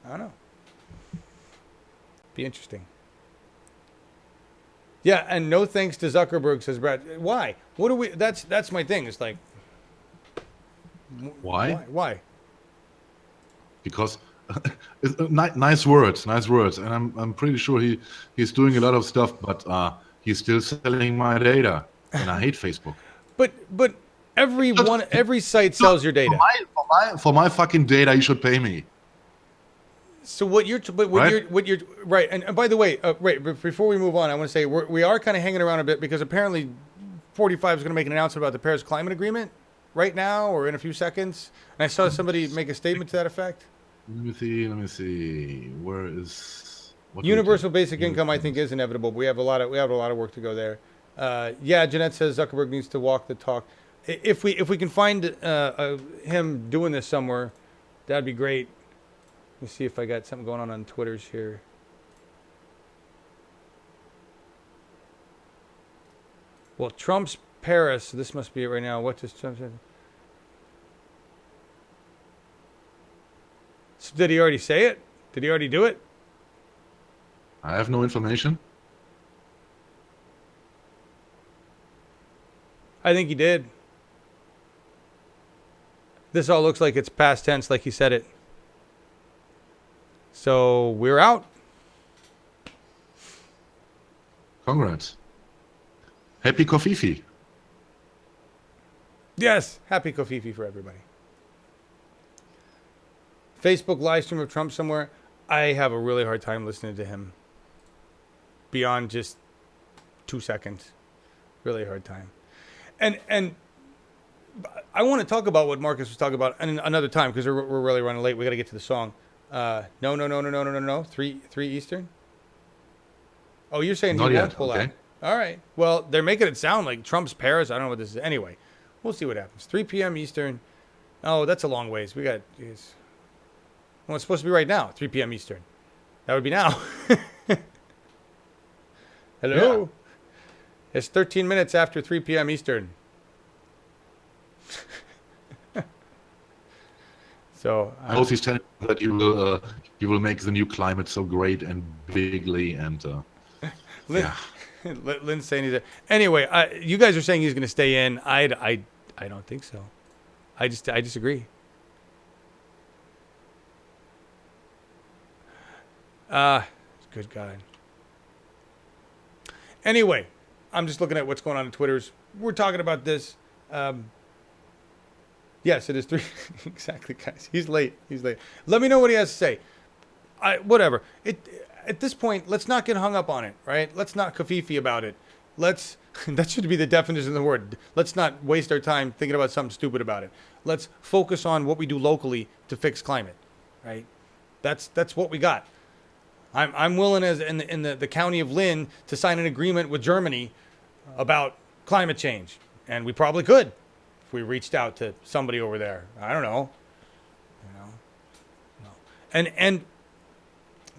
I don't know. Be interesting. Yeah, and no thanks to Zuckerberg, says Brad. Why? What do we? That's my thing. It's like, why? Why? Because nice words, and I'm pretty sure he's doing a lot of stuff, but he's still selling my data, and I hate Facebook. But every site sells your data. For my fucking data, you should pay me. So what you're right, and by the way, right before we move on, I want to say we are kind of hanging around a bit because apparently 45 is going to make an announcement about the Paris Climate Agreement right now or in a few seconds, and I saw somebody make a statement to that effect. Let me see. Where is universal basic income? I think is inevitable. But we have a lot of work to go there. Yeah, Jeanette says Zuckerberg needs to walk the talk. If we can find him doing this somewhere, that'd be great. Let me see if I got something going on Twitter's here. Well, Trump's Paris. This must be it right now. What does Trump say? So did he already say it? Did he already do it? I have no information. I think he did. This all looks like it's past tense, like he said it. So we're out. Congrats. Happy Kofifi. Yes, happy Kofifi for everybody. Facebook live stream of Trump somewhere. I have a really hard time listening to him. Beyond just 2 seconds. Really hard time. And I want to talk about what Markus was talking about another time because we're really running late. We got to get to the song. No. 3 Eastern. Oh, you're saying Not he yet. won't pull Okay. out. All right. Well, they're making it sound like Trump's Paris. I don't know what this is. Anyway, we'll see what happens. 3 p.m. Eastern. Oh, that's a long ways. We got. Well, it's supposed to be right now. 3 p.m. Eastern. That would be now. Hello. Yeah. It's 13 minutes after 3 p.m. Eastern. So I hope he's telling you that you will make the new climate so great and bigly and Lynn, yeah. Lynn's saying he's anyway. You guys are saying he's going to stay in. I don't think so. I disagree. Good God. Anyway, I'm just looking at what's going on in Twitters. We're talking about this. Yes, it is 3. Exactly, guys. He's late. Let me know what he has to say. Whatever. At this point, let's not get hung up on it, right? Let's not kafifi about it. That should be the definition of the word. Let's not waste our time thinking about something stupid about it. Let's focus on what we do locally to fix climate, right? That's what we got. I'm willing, as in the county of Lynn, to sign an agreement with Germany about climate change, and we probably could if we reached out to somebody over there. I don't know, no. And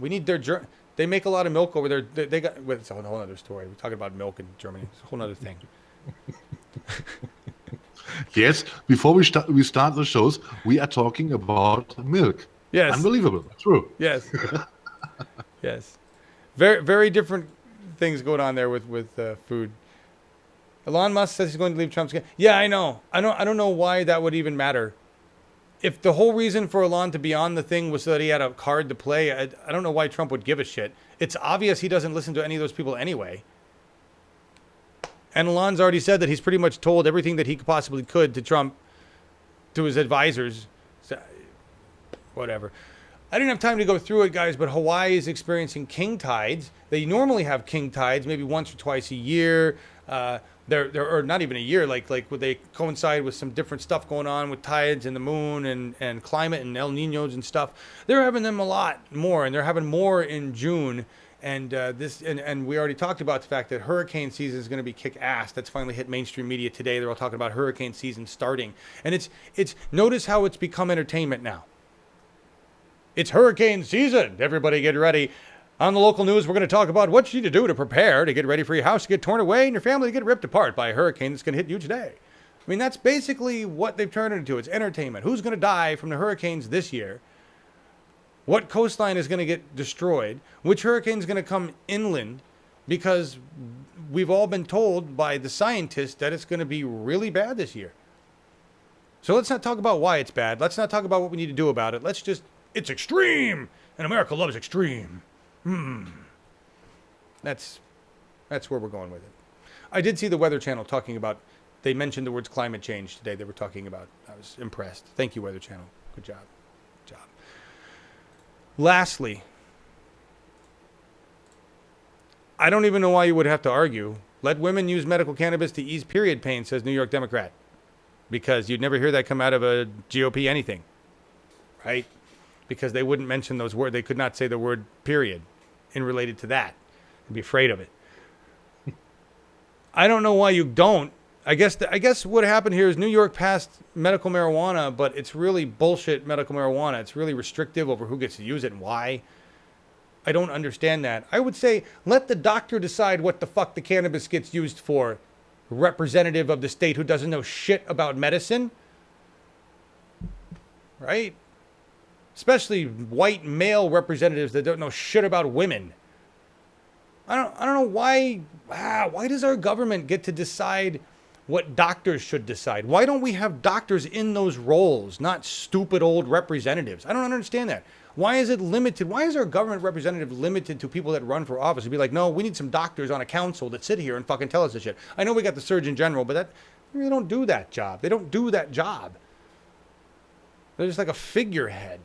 we need their they make a lot of milk over there. They got. Well, it's a whole other story. We're talking about milk in Germany. It's a whole other thing. Yes, before we start the shows, we are talking about milk. Yes, unbelievable. True. Yes. Yes, very, very different things going on there with food. Elon Musk says he's going to leave Trump's. Yeah, I know. I don't know why that would even matter. If the whole reason for Elon to be on the thing was so that he had a card to play, I don't know why Trump would give a shit. It's obvious he doesn't listen to any of those people anyway. And Elon's already said that he's pretty much told everything that he possibly could to Trump, to his advisors. So, whatever. I didn't have time to go through it, guys, but Hawaii is experiencing king tides. They normally have king tides maybe once or twice a year. They're or not even a year, like they coincide with some different stuff going on with tides and the moon and climate and El Niños and stuff. They're having them a lot more, and they're having more in June. And and we already talked about the fact that hurricane season is going to be kick ass. That's finally hit mainstream media today. They're all talking about hurricane season starting, and it's notice how it's become entertainment now. It's hurricane season. Everybody get ready. On the local news, we're going to talk about what you need to do to prepare to get ready for your house to get torn away and your family to get ripped apart by a hurricane that's going to hit you today. I mean, that's basically what they've turned it into. It's entertainment. Who's going to die from the hurricanes this year? What coastline is going to get destroyed? Which hurricane is going to come inland? Because we've all been told by the scientists that it's going to be really bad this year. So let's not talk about why it's bad. Let's not talk about what we need to do about it. Let's just... It's extreme, and America loves extreme. That's where we're going with it. I did see the Weather Channel talking about, they mentioned the words climate change today. They were talking about, I was impressed. Thank you, Weather Channel. Good job. Good job. Lastly, I don't even know why you would have to argue. Let women use medical cannabis to ease period pain, says New York Democrat. Because you'd never hear that come out of a GOP anything. Right? Because they wouldn't mention those words. They could not say the word period in related to that. They'd be afraid of it. I don't know why you don't. I guess what happened here is New York passed medical marijuana, but it's really bullshit medical marijuana. It's really restrictive over who gets to use it and why. I don't understand that. I would say let the doctor decide what the fuck the cannabis gets used for representative of the state who doesn't know shit about medicine, right? Especially white male representatives that don't know shit about women. I don't know why does our government get to decide what doctors should decide? Why don't we have doctors in those roles, not stupid old representatives? I don't understand that. Why is it limited? Why is our government representative limited to people that run for office? It'd be like, no, we need some doctors on a council that sit here and fucking tell us this shit. I know we got the Surgeon General, but they don't do that job. They don't do that job. They're just like a figurehead.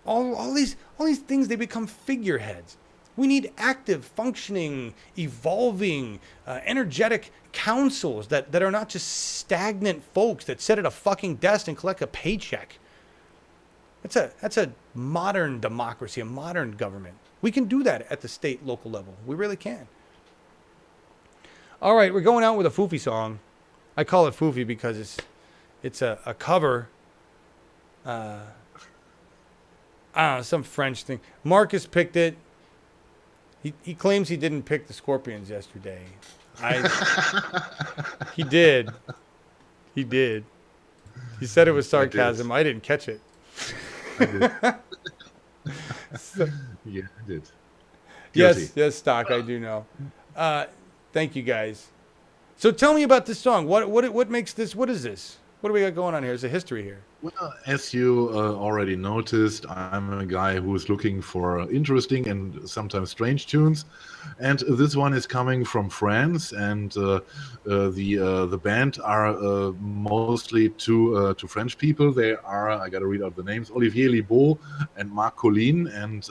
All these things, they become figureheads. We need active, functioning, evolving, energetic councils that are not just stagnant folks that sit at a fucking desk and collect a paycheck. That's a modern democracy, a modern government. We can do that at the state, local level. We really can. All right, we're going out with a foofy song. I call it foofy because it's a cover. I don't know, some French thing. Markus picked it. He claims he didn't pick the Scorpions yesterday. He did. He said it was sarcasm. I didn't catch it. I did. Yeah, I did. Guilty. Yes, Stock, I do know. Thank you, guys. So tell me about this song. What makes this? What is this? What do we got going on here? There's a history here. Well, as you already noticed, I'm a guy who is looking for interesting and sometimes strange tunes, and this one is coming from France, and the band are mostly two French people. They are, I got to read out the names, Olivier Libaud and Marc Collin, and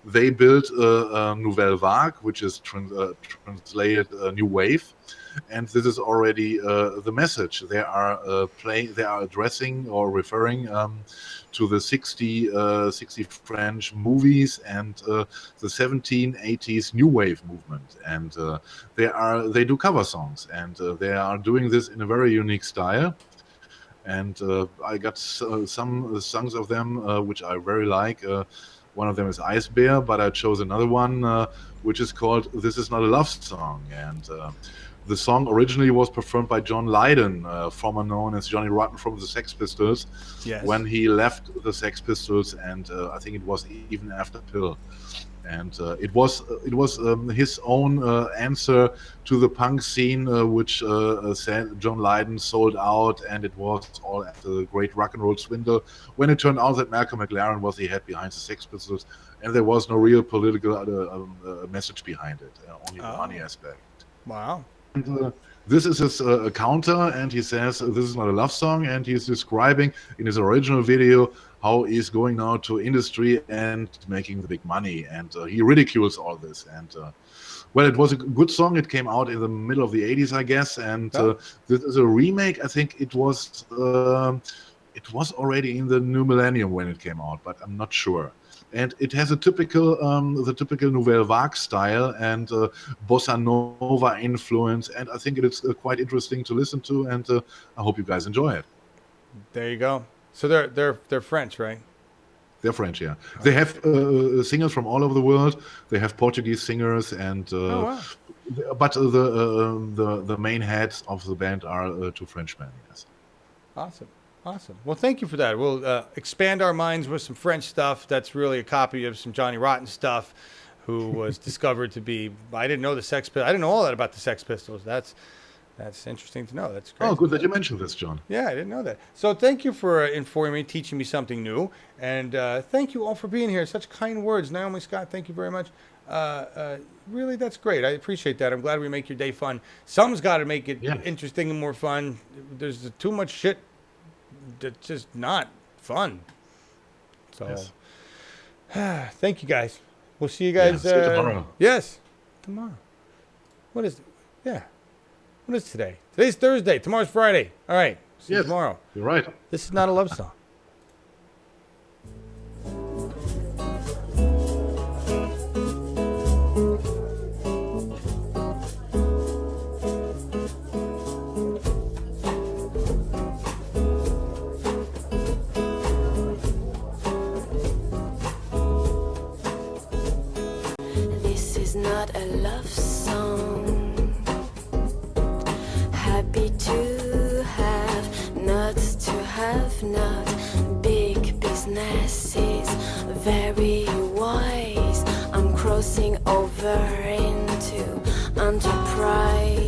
they built Nouvelle Vague, which is translated New Wave. And this is already the message. They are addressing or referring to the 60 French movies and the 1780s New Wave movement. And they do cover songs, and they are doing this in a very unique style. And I got some songs of them which I very like. One of them is Ice Bear, but I chose another one which is called This Is Not a Love Song. And the song originally was performed by John Lydon, former known as Johnny Rotten from the Sex Pistols, when he left the Sex Pistols, and I think it was even after Pill. And it was his own answer to the punk scene, which said John Lydon sold out, and it was all after the great rock and roll swindle, when it turned out that Malcolm McLaren was the head behind the Sex Pistols, and there was no real political message behind it, only the money aspect. Wow. And, this is his counter, and he says this is not a love song, and he's describing in his original video how he's going now to industry and making the big money, and he ridicules all this. And well, it was a good song. It came out in the middle of the 80s, I guess, and this is a remake. I think it was already in the new millennium when it came out, but I'm not sure. And it has a typical Nouvelle Vague style and bossa nova influence, and I think it is quite interesting to listen to, and I hope you guys enjoy it. There you go. So they're French, right? They're French, yeah. They have singers from all over the world. They have Portuguese singers, and but the main heads of the band are two Frenchmen. Yes. Awesome. Well, thank you for that. We'll expand our minds with some French stuff. That's really a copy of some Johnny Rotten stuff, who was discovered to be. I didn't know the Sex Pistols. I didn't know all that about the Sex Pistols. That's interesting to know. That's great. Oh, good that you mentioned this, John. Yeah, I didn't know that. So thank you for informing me, teaching me something new, and thank you all for being here. Such kind words, Naomi Scott. Thank you very much. Really, that's great. I appreciate that. I'm glad we make your day fun. Some's got to make it interesting and more fun. There's too much shit that's just not fun. So, thank you guys. We'll see you guys tomorrow. Yes, tomorrow. What is? Yeah. What is today? Today's Thursday. Tomorrow's Friday. All right. See you tomorrow. You're right. This is not a love song. This is not a love song. not. Big business is very wise. I'm crossing over into enterprise.